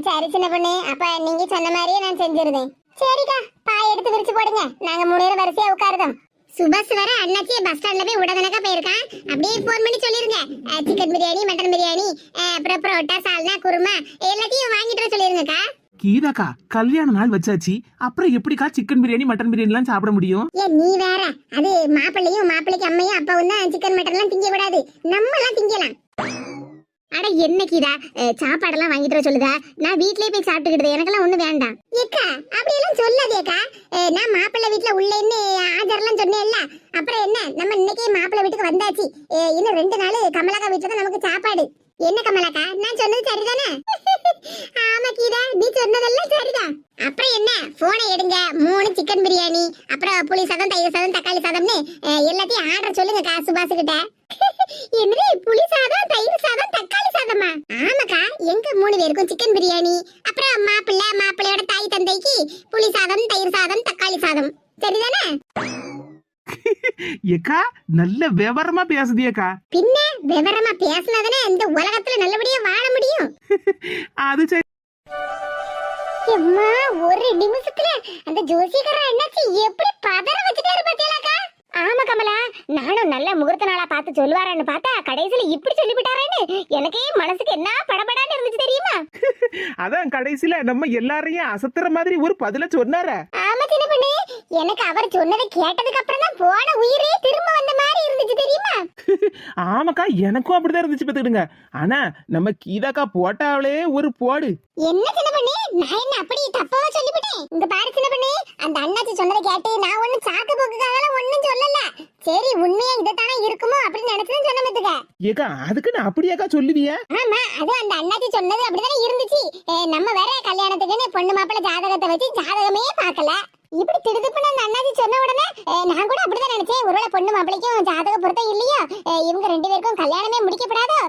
சரி சின்ன பொண்ணு, அப்ப நீங்க சொன்ன மாதிரியே நான் செஞ்சிருந்தேன். சரிக்கா, பாய் எடுத்து விரிச்சு போடுங்க, நாங்க 3 பேரும் வரிசையா உட்காருதோம். சுபாஷ் வர அண்ணாச்சியை பஸ் ஸ்டாண்ட்ல போய் உடனே போயிருக்கான். அப்படியே போன் பண்ணி சொல்லிருங்க, சிக்கன் பிரியாணி, மட்டன் பிரியாணி, அப்புறம் புரோட்டா, சால்னா, குருமா எல்லாத்தையும் வாங்கிட்டு வர சொல்லிருங்கக்கா. கீதாக்கா, கல்யாண நாள் வச்சாச்சு, அப்புறம் எப்படிக்கா சிக்கன் பிரியாணி மட்டன் பிரியாணி எல்லாம் சாப்பிட முடியும்? ஏன் நீ வேற, அது மாப்பிள்ளையும் மாப்பிள்ளைக்கு அம்மையும் அப்பாவும் தான் சிக்கன் மட்டன் எல்லாம் திங்க கூடாது, நம்ம எல்லாம் திங்கலாம். அட என்ன கீதா, சாப்பாடெல்லாம் வாங்கிட்டு வர சொல்லுதா? நான் வீட்லயே போய் சாப்பிட்டுக்கிட்டது, எனக்கெல்லாம் ஒண்ணு வேண்டாம். ஏக்கா, அப்படியெல்லாம் சொல்லாதேக்கா. நான் மாப்பிள்ளை வீட்டுல உள்ளேன்னு ஆஜர்லாம் சொன்னேன்ல, அப்புறம் என்ன, நம்ம இன்னைக்கே மாப்பிள்ளை வீட்டுக்கு வந்தாச்சு. இன்னும் 2 நாள் கமலாக்கா வீட்டுல தான் நமக்கு சாப்பாடு. என்ன கமலாக்கா, நான் சொன்னது சரிதானே? ஆமா கீதா, நீ சொன்னதெல்லாம் சரிதான். அப்புறம் என்ன, போனை எடுங்க, 3 சிக்கன் பிரியாணி, அப்புறம் புளி சாதம், தயிர் சாதம், தக்காளி சாதம்னு எல்லாத்தையும் ஆர்டர் சொல்லுங்க சுபாஷ் கிட்ட. என்னது, புளி சாதம், தயிர் சாதம், தக்காளி சாதமா? ஆமாக்கா, எங்க 3 பேருக்கும் சிக்கன் பிரியாணி, அப்புறம் மாப்பிள்ளையோட தாய் தந்தைக்கு புளி சாதம், தயிர் சாதம், தக்காளி சாதம், சரிதானே? ஏக்கா, நல்ல விவரமா பேசுதியக்கா. பின்ன விவரமா பேசினாதானே இந்த உலகத்துல நல்லபடியா வாழ முடியும். அது சரி. எம்மா ஒரு நிமிஷத்துல அந்த ஜோசியக்காரர் என்னாச்சு எப்படி பதற வச்சுட்டாரு பாத்தீங்களாக்கா? ஆமா கமலா, நானும் நல்ல முகூர்த்த நாளா பார்த்து சொல்லுவாரன்னு பார்த்தா கடைசியில இப்படி சொல்லிவிட்டாரேன்னு எனக்கே மனசுக்கு என்ன படபடான்னு இருந்துச்சு தெரியுமா? அதான் கடைசியில நம்ம எல்லாரையும் அசத்துற மாதிரி ஒரு பதில சொன்னார. ஆமா சின்ன பொண்ணு, எனக்கு அவர் சொன்னதை கேட்டதுக்கு அப்புறம் தான் போன உயிரே திரும்ப வந்த மாதிரி இருந்துச்சு தெரியுமா? ஆமாக்கா, எனக்கும் அப்படிதான் இருந்துச்சு பாத்துக்கிடுங்க. ஆனா நம்ம கீதாக்கா போட்டாவளே ஒரு போடு. என்ன சின்ன பொண்ணு, நான் என்ன அப்படி தப்பாவா சொல்லிவிட்டேன்? இங்க பாரு சின்ன பொண்ணு, அந்த அண்ணாச்சி சொன்னதை கேட்டு நான் ஒண்ணும் சாக்கு போக்குக்காக ஒண்ணும் சொல்லல. சரி, உண்மையா இதுதானே இருக்குமோ அப்படின்னு நினைச்சுதான் சொன்ன மத்துக்க. ஏக்கா அதுக்கு நான் அப்படியாக்கா சொல்லுவிய? ஆமா, அது அந்த அண்ணாச்சி சொன்னது அப்படிதானே இருந்துச்சு. நம்ம வேற கல்யாணத்துக்குன்னு பொண்ணு மாப்பிள்ளை ஜாதகத்தை வச்சு ஜாதகமே பார்க்கல. இப்படி திடுதுப்புன்னு அந்த அண்ணாச்சி சொன்ன உடனே நான் கூட அப்படிதான் நினைச்சேன். ஒருவேளை பொண்ணு மாப்பிள்ளைக்கும் ஜாதக பொருத்தம் இல்லையா, இவங்க ரெண்டு பேருக்கும் கல்யாணமே முடிக்கப்படாதோ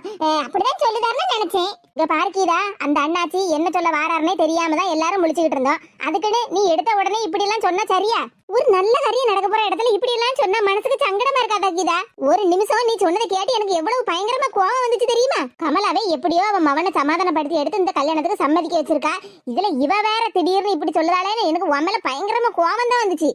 அப்படிதான் சொல்லுதாருன்னு நினைச்சேன். இங்க பார்க்கீதா, அந்த அண்ணாச்சி என்ன சொல்ல வாராருன்னே தெரியாம தான் எல்லாரும் முழிச்சுக்கிட்டு இருந்தோம். அதுக்குன்னு நீ எடுத்த உடனே இப்படி எல்லாம் சொன்னா சரியா? ஒரு நல்ல காரியம் நடக்க போற இடத்துல இப்படி எல்லாம் சொன்னா மனசுக்கு சங்கடமா இருக்காதா கீதா? ஒரு நிமிஷம் நீ சொன்னதை கேட்டு எனக்கு எவ்வளவு பயங்கரமா கோவம் வந்துச்சு தெரியுமா? கமலாவே எப்படியோ அவன் மவனை சமாதானப்படுத்தி எடுத்து இந்த கல்யாணத்துக்கு சம்மதிக்க வச்சிருக்கா. இதுல இவ வேற திடீர்னு இப்படி சொல்லுதாலேன்னு எனக்கு உன் பயங்கரமா கோவம் தான் வந்துச்சு.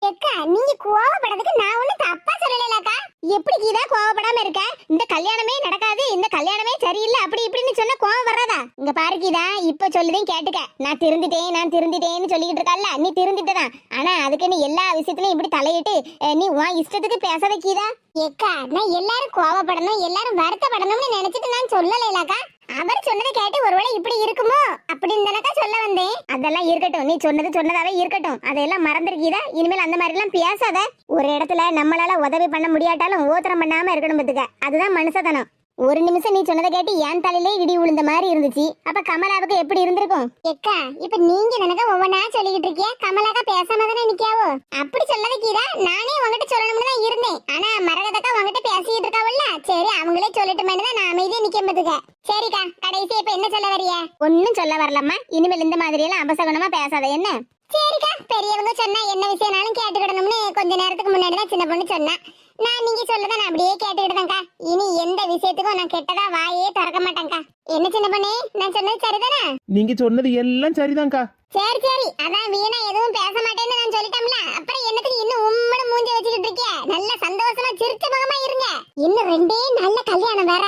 அக்கா, நீங்க கோவப்படுறதுக்கு நான் ஒண்ணு தப்பா சொல்லலக்கா. எப்படி கீதா கோவப்படாம இருக்க? இந்த கல்யாணமே நடக்காது, இந்த கல்யாணமே சரியில்லை அப்படி இப்படின்னு சொன்ன கோவம் வராதா? இங்க பாரு கீதா, இப்ப சொல்லுதேன் கேட்டுக்க. நான் திருந்திட்டேன்னு சொல்லிக்கிட்டு இருக்கல்ல, நீ திருந்திட்டதான். ஆனா அதுக்கு நீ எல்லா விஷயத்திலயும் இப்படி தலையிட்டு நீ உன் இஷ்டத்துக்கு பேசாத கீதா. ஏக்கா, நான் எல்லாரும் கோவப்படணும், எல்லாரும் வருத்தப்படணும்னு நினைச்சிட்டு நான் சொல்லலக்கா. அவர் சொன்னதை கேட்டு ஒருவேளை இப்படி இருக்குமோ அப்படின்னு தானக்கா சொல்ல வந்தேன். அதெல்லாம் இருக்கட்டும், நீ சொன்னது சொன்னதாவே இருக்கட்டும். அதையெல்லாம் மறந்துருக்கீதா? இனிமேல் அந்த மாதிரி எல்லாம் பேசாத. ஒரு இடத்துல நம்மளால உதவி பண்ண முடியாட்டாலும் ஓத்திரம் பண்ணாம இருக்கணும் பத்துக்க. அதுதான் மனுஷத்தனம். ஒரு நிமிஷம் நீ சொன்னதை கேட்டு என் தலையிலே இடி விழுந்த மாதிரி இருந்துச்சு. அப்ப கமலாவுக்கு எப்படி இருந்திருக்கும்? ஏக்கா, இப்ப நீங்க எனக்கு ஒவ்வொன்னா சொல்லிக்கிட்டு இருக்கியா, கமலாக்கா பேசாம தானே நிக்காவோ? அப்படி சொல்லது கீதா, நானே உங்ககிட்ட சொல்லணும்னு தான் இருந்தேன். ஆனா மரகதக்கா உங்ககிட்ட பேசிட்டு இருக்காவல்ல, சரி அவங்களே சொல்லட்டுமேனு தான் நான் அமைதியா நிக்க பத்துக்க. சரிக்கா, கடைசியா இப்ப என்ன சொல்ல வரியா? ஒன்னும் சொல்ல வரலம்மா. இனிமேல் இந்த மாதிரி எல்லாம் அபசகனமா பேசாத என்ன? சரிக்கா, பெரியவங்க சொன்னா என்ன விஷயம்னாலும் கேட்டுக்கிடணும்னு கொஞ்ச நேரத்துக்கு முன்னாடி தான் சின்ன பொண்ணு சொன்னா. நான் நீங்க சொல்லதான் நான் அப்படியே கேட்டுக்கிட்டேன்க்கா. இனி எந்த விஷயத்துக்கும் நான் கெட்டதா வாயே திறக்க மாட்டேன்க்கா. என்ன சின்ன பொண்ணு, நான் சொன்னது சரிதானே? நீங்க சொன்னது எல்லாம் சரிதான்க்கா. சரி, அதான் வீணா எதுவும் பேச மாட்டேன்னு நான் சொல்லிட்டோம்ல. அப்புறம் என்னத்துக்கு இன்னும் உம்மட மூஞ்சி வச்சுக்கிட்டு இருக்கிய? நல்ல சந்தோஷமா சிரிச்ச முகமா இருங்க. இன்னும் 2 நல்ல கல்யாணம் வேற,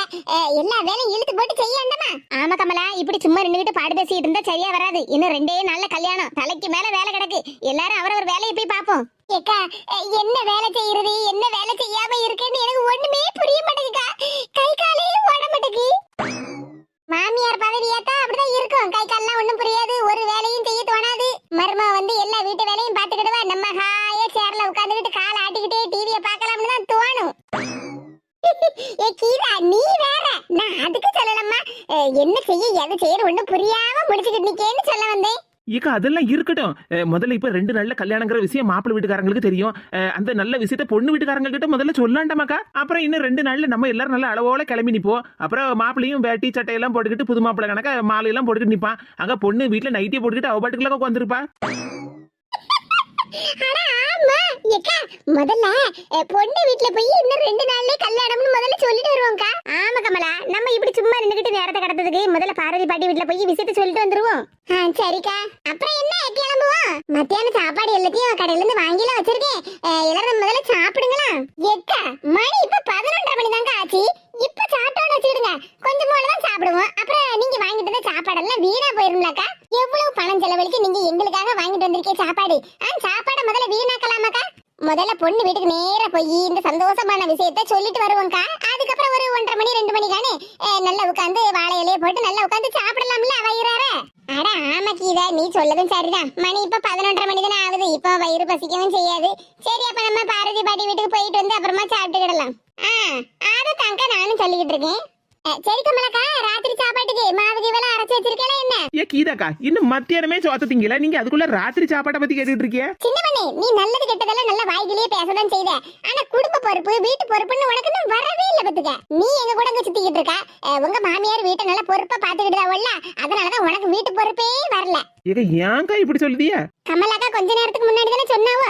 எல்லா வேலையும் இழுத்து போட்டு செய்யண்டமா? ஆமா கமலா, இப்படி சும்மா நின்னுகிட்டு பாடு பேசிட்டு இருந்தா சரியா வராது. இன்னும் 2 நல்ல கல்யாணம், தலைக்கு மேல வேலை கிடக்கு. எல்லாரும் அவரவர் வேலையை போய் பாப்போம். ஏக்கா, என்ன வேலை செய்யறது, என்ன வேலை செய்யாம இருக்குன்னு எனக்கு ஒண்ணுமே புரிய மாட்டேங்குக்கா. கை காலே ஓட மாட்டேங்குது. மாமியார் பதவியாத்தா அப்படிதான் இருக்கும். கை கால்லாம் ஒண்ணும் புரியாது, ஒரு வேலையும் செய்ய தோணாது. மர்மா வந்து எல்லா வீட்டு வேலையும் பாத்துக்கிடுவா. நம்ம ஹாயா சேர்ல உட்காந்துக்கிட்டு காலை ஆட்டிக்கிட்டே டிவியை பார்க்கலாம்னு தான் தோணும். ஏ கீதா, நீ வேற. நான் அதுக்கு சொல்லலம்மா, என்ன செய்ய எதை செய்ய ஒண்ணும் புரியாம முடிச்சுக்கிட்டு நிக்கேன்னு சொல்ல வந்தேன். ஏக்கா அதெல்லாம் இருக்கட்டும். முதல்ல இப்ப 2 நல்ல கல்யாணங்கிற விஷயம் மாப்பிள்ளை வீட்டுக்காரங்களுக்கு தெரியும். அந்த நல்ல விஷயத்த பொண்ணு வீட்டுக்காரங்க கிட்ட முதல்ல சொல்லாண்டாமாக்கா. அப்புறம் இன்னும் 2 நாள்ல நம்ம எல்லாரும் நல்ல அளவோட கிளம்பி நிப்போம். அப்புறம் மாப்பிள்ளையும் வேட்டி சட்டையெல்லாம் போட்டுக்கிட்டு புது மாப்பிள்ளை கணக்க மாலையெல்லாம் போட்டுக்கிட்டு நிப்பான். அங்க பொண்ணு வீட்டுல நைட்டியை போட்டுக்கிட்டு அவ பாட்டுக்குள்ள உட்காந்துருப்பா. முதல்ல பொண்ணு வீட்டுல போய் இன்னும் 2 நாள்ல கல்யாணம்னு முதல்ல சொல்லிட்டு வருவோம்க்கா. ஆமா கமலா, நம்ம இப்படி சும்மா நின்னுகிட்டு நேரத்தை கடத்ததுக்கு முதல்ல பார்வதி பாட்டி வீட்டுல போய் விஷயத்த சொல்லிட்டு வந்துருவோம். சரிக்கா, அப்புறம் என்ன கிளம்புவோம். மத்தியான சாப்பாடு எல்லாத்தையும் கடையில இருந்து வாங்கிலாம் வச்சிருக்கேன். எல்லாரும் முதல்ல சாப்பிடுங்களா. எக்கா, மணி இப்ப 11:30 மணி தாங்க ஆச்சு. இப்ப சாப்பிட்டோன்னு வச்சுக்கிடுங்க, கொஞ்சம் போலதான் சாப்பிடுவோம். அப்புறம் நீங்க வாங்கிட்டு வந்த சாப்பாடெல்லாம் வீணா போயிரும்லக்கா. எவ்வளவு பணம் செலவழிச்சு நீங்க எங்களுக்காக வாங்கிட்டு வந்திருக்கீங்க சாப்பாடு. சாப்பாடை முதல்ல வீணாக்கலாமாக்கா? முதல்ல பொண்ணு வீட்டுக்கு நேரா போய் இந்த சந்தோஷமான விஷயத்த சொல்லிட்டு வருவோம்க்கா. அதுக்கப்புறம் ஒரு 1:30 மணி 2 மணிக்கானு நல்லா உட்காந்து வாழை இலைய போட்டு நல்லா உட்காந்து சாப்பிடலாம்ல வயிறார. அட ஆமா கீதா, நீ சொல்லதும் சரிதான். மணி இப்ப 11:30 மணி தானே ஆகுது. இப்போ வயிறு பசிக்கவும் செய்யாது. சரி, அப்ப நம்ம பார்வதி பாட்டி வீட்டுக்கு போயிட்டு வந்து அப்புறமா சாப்பிட்டுக்கிடலாம். அதை தாங்க நானும் சொல்லிக்கிட்டு இருக்கேன். சரி கமலக்கா, ராத்திரி சாப்பாட்டுக்கு மாவுக்கு வேலை அரைச்சு வச்சிருக்கல என்ன? ஏ கீதாக்கா, இன்னும் மத்தியானமே சோத்த திங்கல, நீங்க அதுக்குள்ள ராத்திரி சாப்பாட்டை பத்தி கேட்டுட்டு இருக்கீங்க? சின்ன பண்ணே, நீ நல்லது கெட்டதெல்லாம் நல்ல வாய்கிலேயே பேசதான் செய்த. ஆனா குடும்ப பொறுப்பு வீட்டு பொறுப்புன்னு உனக்கு இன்னும் வரவே இல்ல பத்துக்க. நீ எங்க கூட இங்க சுத்திக்கிட்டு இருக்கா. உங்க மாமியார் வீட்டை நல்லா பொறுப்பா பாத்துக்கிட்டுதாவல்ல, அதனாலதான் உனக்கு வீட்டு பொறுப்பே வரல. ஏங்க ஏங்கா இப்படி சொல்லுதியா? கமலாக்கா கொஞ்ச நேரத்துக்கு முன்னாடி தானே சொன்னாவோ,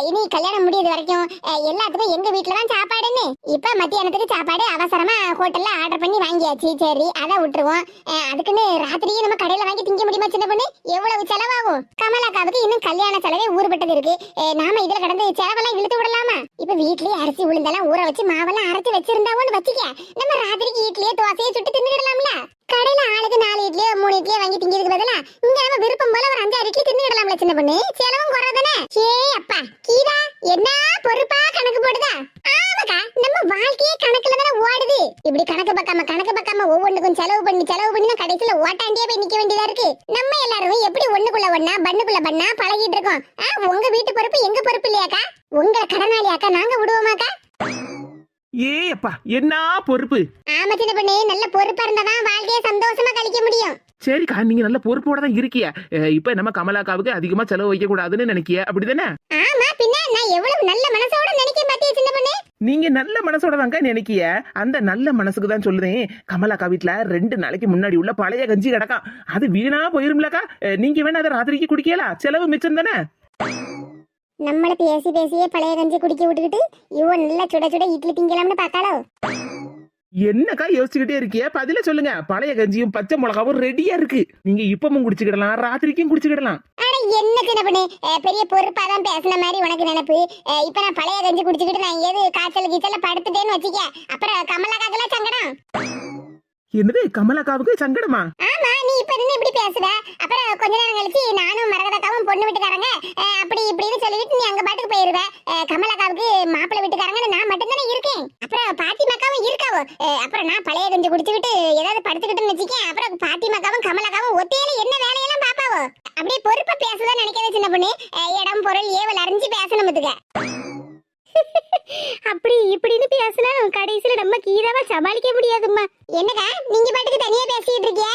இனி கல்யாணம் முடியது வரைக்கும் எல்லாத்துக்கும் எங்க வீட்டுல தான் சாப்பாடுன்னு. இப்ப மத்தியானத்துக்கு சாப்பாடு அவசரமா ஹோட்டல்ல ஆர்டர் பண்ணி வாங்கியாச்சு, சரி அதை விட்டுருவோம். அதுக்குன்னு ராத்திரியே நம்ம கடையில வாங்கி திங்க முடியுமா சின்ன பொண்ணு? எவ்வளவு செலவாகும்? கமலாக்காவுக்கு இன்னும் கல்யாண செலவே ஊறுபட்டது இருக்கு. நாம இதுல கடந்து செலவெல்லாம் இழுத்து விடலாமா? இப்ப வீட்லயே அரிசி உளுந்தெல்லாம் ஊற வச்சு மாவெல்லாம் அரைச்சு வச்சிருந்தாவோன்னு வச்சுக்க, நம்ம ராத்திரிக்கு இட்லியே தோசையை சுட்டு தின்னுடலாம்ல. கடையில ஆளுக்கு 4 இட்லியோ 3 இட்லியோ வாங்கி திங்கிறதுக்கு பதிலா இங்க நம்ம விருப்பம் போல ஒரு 5-6 இட்லி தின்னுடலாம்ல சின்ன பொண்ணு. செலவும் குறைதானே? ஏ அப்பா கீதா, என்ன பொறுப்பா கணக்கு போடுதா? ஆமாக்கா, நம்ம வாழ்க்கையே கணக்குல தானே ஓடுது. இப்படி கணக்கு பார்க்காம ஒவ்வொன்றுக்கும் செலவு பண்ணி தான் கடைசியில ஓட்டாண்டியே போய் நிக்க வேண்டியதா இருக்கு. நம்ம எல்லாரும் எப்படி ஒண்ணுக்குள்ள ஒண்ணா பண்ணுக்குள்ள பண்ணா பழகிட்டு இருக்கோம். உங்க வீட்டு பொறுப்பு எங்க பொறுப்பு இல்லையாக்கா? உங்களை கடனாளியாக்கா நாங்க விடுவோமாக்கா? ஏ அப்பா என்ன பொறுப்பு. ஆமா சின்ன பொண்ணு, நல்ல பொறுப்பா இருந்தாதான் வாழ்க்கையை சந்தோஷமா கழிக்க முடியும். சரிக்கா, நீங்க நல்ல பொறுப்போட தான் இருக்கிய. இப்ப நம்ம கமலாக்காவுக்கு அதிகமா செலவு வைக்க கூடாதுன்னு நினைக்கிய, அப்படிதானே? ஆமா, பின்ன நான் எவ்வளவு நல்ல மனசோட நினைக்கிறேன் பாத்தியா சின்ன பொண்ணு? நீங்க நல்ல மனசோட தாங்க நினைக்கிய. அந்த நல்ல மனசுக்கு தான் சொல்லுதேன். கமலாக்கா வீட்டுல 2 நாளைக்கு முன்னாடி உள்ள பழைய கஞ்சி கிடக்கான். அது வீணா போயிரும்லக்கா. நீங்க வேணா அதை ராத்திரிக்கு குடிக்கலாம், செலவு மிச்சம் தானே. நம்மள பேசியே பழைய கஞ்சி குடிக்க விட்டுக்கிட்டு இவ நல்லா சுட சுட இட்லி திங்கலாம்னு பார்த்தாளோ? என்னக்கா யோசிச்சுக்கிட்டே இருக்கிய? பதில சொல்லுங்க. பழைய கஞ்சியும் பச்சை மிளகாவும் ரெடியா இருக்கு. நீங்க இப்பவும் குடிச்சுக்கிடலாம், ராத்திரிக்கும் குடிச்சுக்கிடலாம். ஆனா என்ன சின்ன பொண்ணு, பெரிய பொறுப்பாதான் பேசின மாதிரி உனக்கு நினைப்பு. இப்ப நான் பழைய கஞ்சி குடிச்சுக்கிட்டு நான் ஏது காய்ச்சல் கீச்சல படுத்துட்டேன்னு வச்சுக்க, அப்புறம் கமலாக்காக்கெல்லாம் சங்கடம். என்னது, கமலாக்காவுக்கு சங்கடமா? ஆமா, நீ இப்ப என்ன இப்படி பேசுற? அப்புறம் கொஞ்ச நேரம் கழிச்சு நானும் மரகதக்காவும் பொண்ணு வீட்டுக்காரங்க அப்படி இப்படின்னு சொல்லிட்டு நீ அங்க பாட்டுக்கு போயிருவ. கமலாக்காவுக்கு மாப்பிள்ளை வீட்டுக்காரங்க நான் மட்டும் தானே இருக்கேன். அப்புறம் பாத்திமாக்காவும் இருக்காவோ. அப்புறம் நான் பழைய கஞ்சி குடிச்சுக்கிட்டு ஏதாவது படுத்துக்கிட்டுன்னு வச்சுக்கேன். அப்புறம் பாத்திமாக்காவும் கமலாக்காவும் ஒத்தையில என்ன வேலையெல்லாம் பாப்பாவோ? அப்படியே பொறுப்பா பேசுதான் நினைக்கிறேன் சின்ன பொண்ணு. இடம் பொருள் ஏவல் அறிஞ்சு பேசணும் இதுக்கு. அப்படி இப்படின்னு பேசினாலும் கடைசியில நம்ம கீதாவை சமாளிக்க முடியாதும்மா. என்னக்கா நீங்க பாட்டுக்கு தனியா பேசிட்டு இருக்கியா?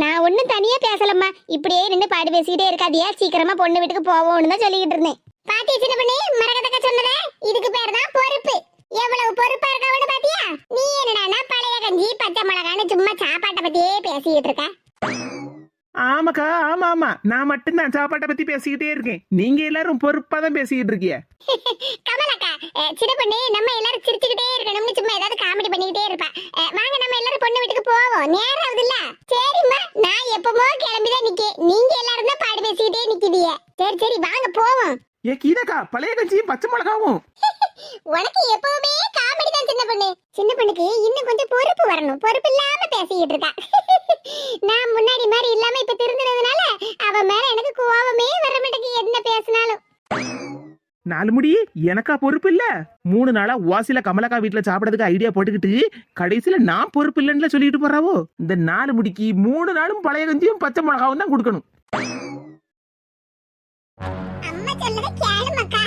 நான் ஒண்ணும் தனியா பேசலம்மா, இப்படியே நின்று பாடு பேசிக்கிட்டே இருக்காதியா, சீக்கிரமா பொண்ணு வீட்டுக்கு போவோம்னு தான் சொல்லிக்கிட்டு இருந்தேன். பாட்டி சின்ன பண்ணி மரகதக்க சொன்னதே, இதுக்கு பேர் தான் பொறுப்பு. எவ்வளவு பொறுப்பா இருக்கவனு பாத்தியா? நீ என்னடா பழைய கஞ்சி பச்சை மிளகான்னு சும்மா சாப்பாட்டை பத்தியே பேசிக்கிட்டு இருக்க. ஆமாக்கா, ஆமா, நான் மட்டும்தான் சாப்பாட்டை பத்தி பேசிக்கிட்டே இருக்கேன். நீங்க எல்லாரும் பொறுப்பா தான் பேசிக்கிட்டு இருக்கிய. கமலாக்கா, சின்ன பொண்ணு நம்ம எல்லாரும் சிரிச்சுக்கிட்டே இருக்கணும்னு சும்மா ஏதாவது காமெடி பண்ணிக்கிட்டே இருப்பா. வாங்க நம்ம எல்லாரும் பொண்ணு வீட்டுக்கு போவோம், நேரம் ஆகுதுல்ல. சரிம்மா, நான் எப்பமோ கிளம்பிதான் நிக்கேன், நீங்க எல்லாரும் தான் பாடு பேசிக்கிட்டே நிக்கிதிய. சரி வாங்க போவோம். ஏ கீதாக்கா, பழைய கஞ்சியும் பச்சை மிளகாவும். உனக்கு எப்பவுமே காமெடி தான் சின்ன பொண்ணு. சின்ன பொண்ணுக்கு இன்னும் கொஞ்சம் பொறுப்பு வரணும், பொறுப்பு இல்லாம பேசிக்கிட்டு இருக்கா. நான் முன்னாடி மாதிரி இல்லாம இப்ப திருந்தினதுனால அவ மேல எனக்கு கோவமே வர மாட்டேங்குது என்ன பேசினாலும். 4 முடி எனக்கா பொறுப்பு இல்ல? 3 நாளா வாசில கமலாக்கா வீட்டுல சாப்பிடறதுக்கு ஐடியா போட்டுக்கிட்டு கடைசியில நான் பொறுப்பு இல்லைன்னு சொல்லிட்டு போறாவோ. இந்த 4 முடிக்கு 3 நாளும் பழைய கஞ்சியும் பச்சை மிளகாவும் தான் கொடுக்கணும். அம்மா சொல்லத கேளுமக்கா,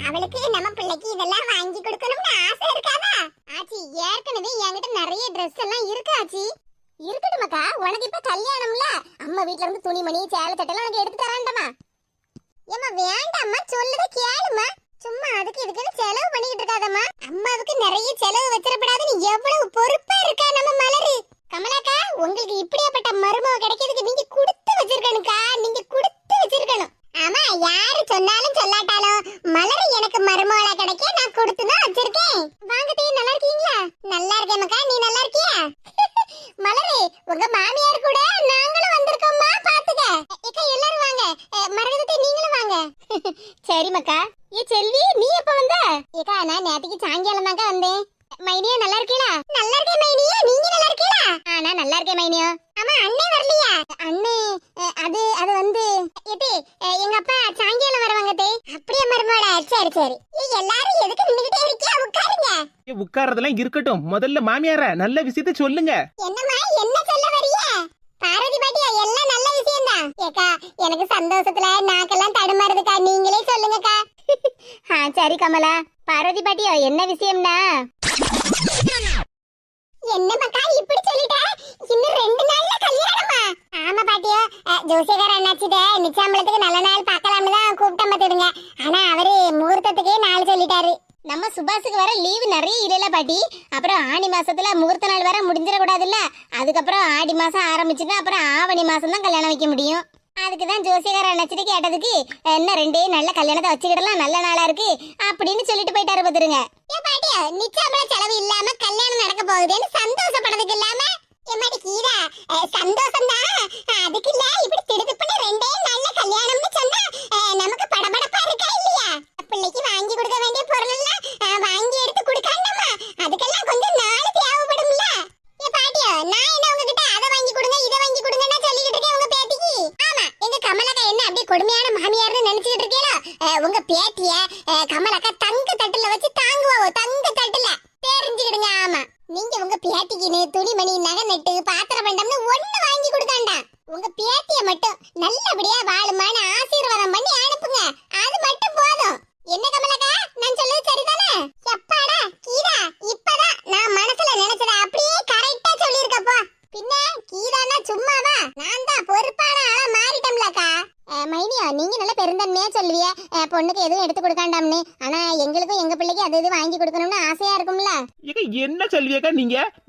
அவளுக்கு நம்ம பிள்ளைக்கு இதெல்லாம் வாங்கி கொடுக்கணும்னு ஆசை இருக்காதா? ஆச்சி, ஏற்கனவே என்கிட்ட நிறைய Dress எல்லாம் இருக்கு ஆச்சி. இருக்கட்டுமக்கா, உனக்கு இப்ப கல்யாணம்ல, அம்மா வீட்ல இருந்து துணிமணி சேலை சட்டெல்லாம் உனக்கு எடுத்து தரேன்டமா. ஏமா வேண்டாம்மா, சொல்லுத கேளுமா. சும்மா அதுக்கு இதுக்குன்னு செலவு பண்ணிக்கிட்டு இருக்காதம்மா. அம்மாவுக்கு நிறைய செலவு வச்சிடப்படாதுன்னு எவ்வளவு பொறுப்பா இருக்கா நம்ம மலரு. கமலாக்கா, உங்களுக்கு இப்படியாப்பட்ட மருமக கிடைக்கிறதுக்கு நீங்க கொடுத்து வச்சிருக்கணும்க்கா, நீங்க கொடுத்து வச்சிருக்கணும். ஆமா, யாரு சொன்னாலும் சொல்லாட்டாலும் மலரு எனக்கு மருமகளா கிடைக்க நான் கொடுத்துதான் வச்சிருக்கேன். வாங்க தே, நல்லா இருக்கீங்களா? நல்லா இருக்கேன் மக்கா, நீ நல்லா இருக்கியா? மலரு, உங்க மாமியார் கூட நாங்களும் வந்திருக்கோம்மா, பாத்துக்க. ஏக்கா எல்லாரும் வாங்க, மரகதத்தை நீங்களும் வாங்க. சரி மக்கா. ஏ செல்வி, நீ எப்ப வந்த? ஏக்கா நான் நேத்துக்கு சாயங்காலம் தாங்க வந்தேன். மைனியா நல்லா இருக்கீங்களா? நல்லா இருக்கேன் மைனியா, நீங்க நல்லா இருக்கீங்களா? நான் நல்லா இருக்கேன் மைனியா. ஆமா, அண்ணே வரலையா? அண்ணே அது வந்து ஏதே எங்க அப்பா சாயங்காலம் வருவாங்க தே. அப்படியே மருமகளா? சரி. எல்லாரும் எதுக்கு நின்னுகிட்டே இருக்கியா? உட்காருங்க. உட்கார்றதெல்லாம் இருக்கட்டும், முதல்ல மாமியார நல்ல விஷயத்த சொல்லுங்க. என்னம்மா, என்ன சொல்ல வரியா? பார்வதி பாட்டியா, எல்லாம் நல்ல விஷயம் தான். ஏக்கா, எனக்கு சந்தோஷத்துல நாக்கெல்லாம் தடுமாறுதுக்கா, நீங்களே சொல்லுங்கக்கா. சரி கமலா. பார்வதி பாட்டியா, என்ன விஷயம்னா? என்ன மக்கா இப்படி சொல்லிட்ட? இன்னும் 2 நாள்ல கல்யாணமா? ஆமா பாட்டியா, ஜோசியக்கார அண்ணாச்சிட்ட நிச்சயம்பளத்துக்கு நல்ல நாள் பார்க்கலாம்னு தான் கூப்பிட்ட மாத்திடுங்க. ஆனா அவரு முகூர்த்தத்துக்கே நாள் சொல்லிட்டாரு. நம்ம சுபாஷுக்கு வர லீவு நிறைய இல்லல பாட்டி. அப்புறம் ஆடி மாசத்துல முகூர்த்த நாள் வர முடிஞ்சிட கூடாதுல்ல. அதுக்கப்புறம் ஆடி மாசம் ஆரம்பிச்சுன்னா அப்புறம் ஆவணி மாசம் தான் கல்யாணம் வைக்க முடியும். அதுக்குதான் ஜோசியக்கார நினைச்சிட்டு கேட்டதுக்கு என்ன ரெண்டே நல்ல கல்யாணத்தை வச்சுக்கிடலாம், நல்ல நாளா இருக்கு அப்படின்னு சொல்லிட்டு போயிட்டாரு பாத்துருங்க. ஏ பாட்டியா, நிச்சயமா செலவு இல்லாம கல்யாணம் நடக்க போகுதுன்னு சந்தோஷப்படுறதுக்கு இல்லாம எம்மாடி கீதா சந்தோஷம் தான். அதுக்கு இல்ல இப்படி திடுதுப்புன்னு ரெண்டே நல்ல கல்யாணம்னு சொன்னா நமக்கு படபடப்பா இருக்கா இல்லையா? பிள்ளைக்கு வாங்கி கொடுக்க வேண்டிய பொருள் எல்லாம் வாங்கி எடுத்து கொடுக்காண்டமா, அதுக்கெல்லாம் கொஞ்சம் நாள் தேவைப்படும்ல. ஏ பாட்டியா, நான் என்ன உங்ககிட்ட அதை வாங்கி கொடுங்க இதை வாங்கி கொடுங்கன்னு சொல்லிக்கிட்டு இருக்கேன் உங்க பேத்திக்கு. ஆமா, எங்க கமலக்கா என்ன அப்படியே கொடுமையான மாமியார்னு நினைச்சுக்கிட்டு இருக்கீங்களோ? உங்க பேத்திய கமலக்கா தங்க தட்டுல வச்சு தாங்குவாவோ, தங்க தட்டுல தெரிஞ்சுக்கிடுங்க. ஆமா, நீங்க உங்க பேத்திக்கு துணிமணி நகை நட்டு பாத்திரம் பண்டம்னு ஒண்ணு வாங்கி கொடுக்காண்டா. உங்க பேத்திய மட்டும் நல்லபடியா வாழுமான ஆசீர்வாதம் பண்ணி அனுப்புங்க, அது மட்டும் போதும். என்ன கமலக்கா, நான் சொல்றது சரிதானே? எப்பாடா கீதா, இப்பதான் நான் மனசுல நினைச்சத அப்படியே கரெக்டா சொல்லிருக்கப்பா. பின்ன கீதானா சும்மாவா? நான் தான் பொறுப்பான ஆளா மாறிட்டோம்லக்கா. மைனியா, நீங்க நல்ல பெருந்தன்மையா சொல்லுவிய பொண்ணுக்கு எதுவும் எடுத்து கொடுக்காண்டாம்னு. ஆனா எங்களுக்கும் எங்க பிள்ளைக்கு அது இது வாங்கி கொடுக்கணும்னு ஆசையா இருக்கும்ல. ஏங்க என்ன சொல்வியக்கா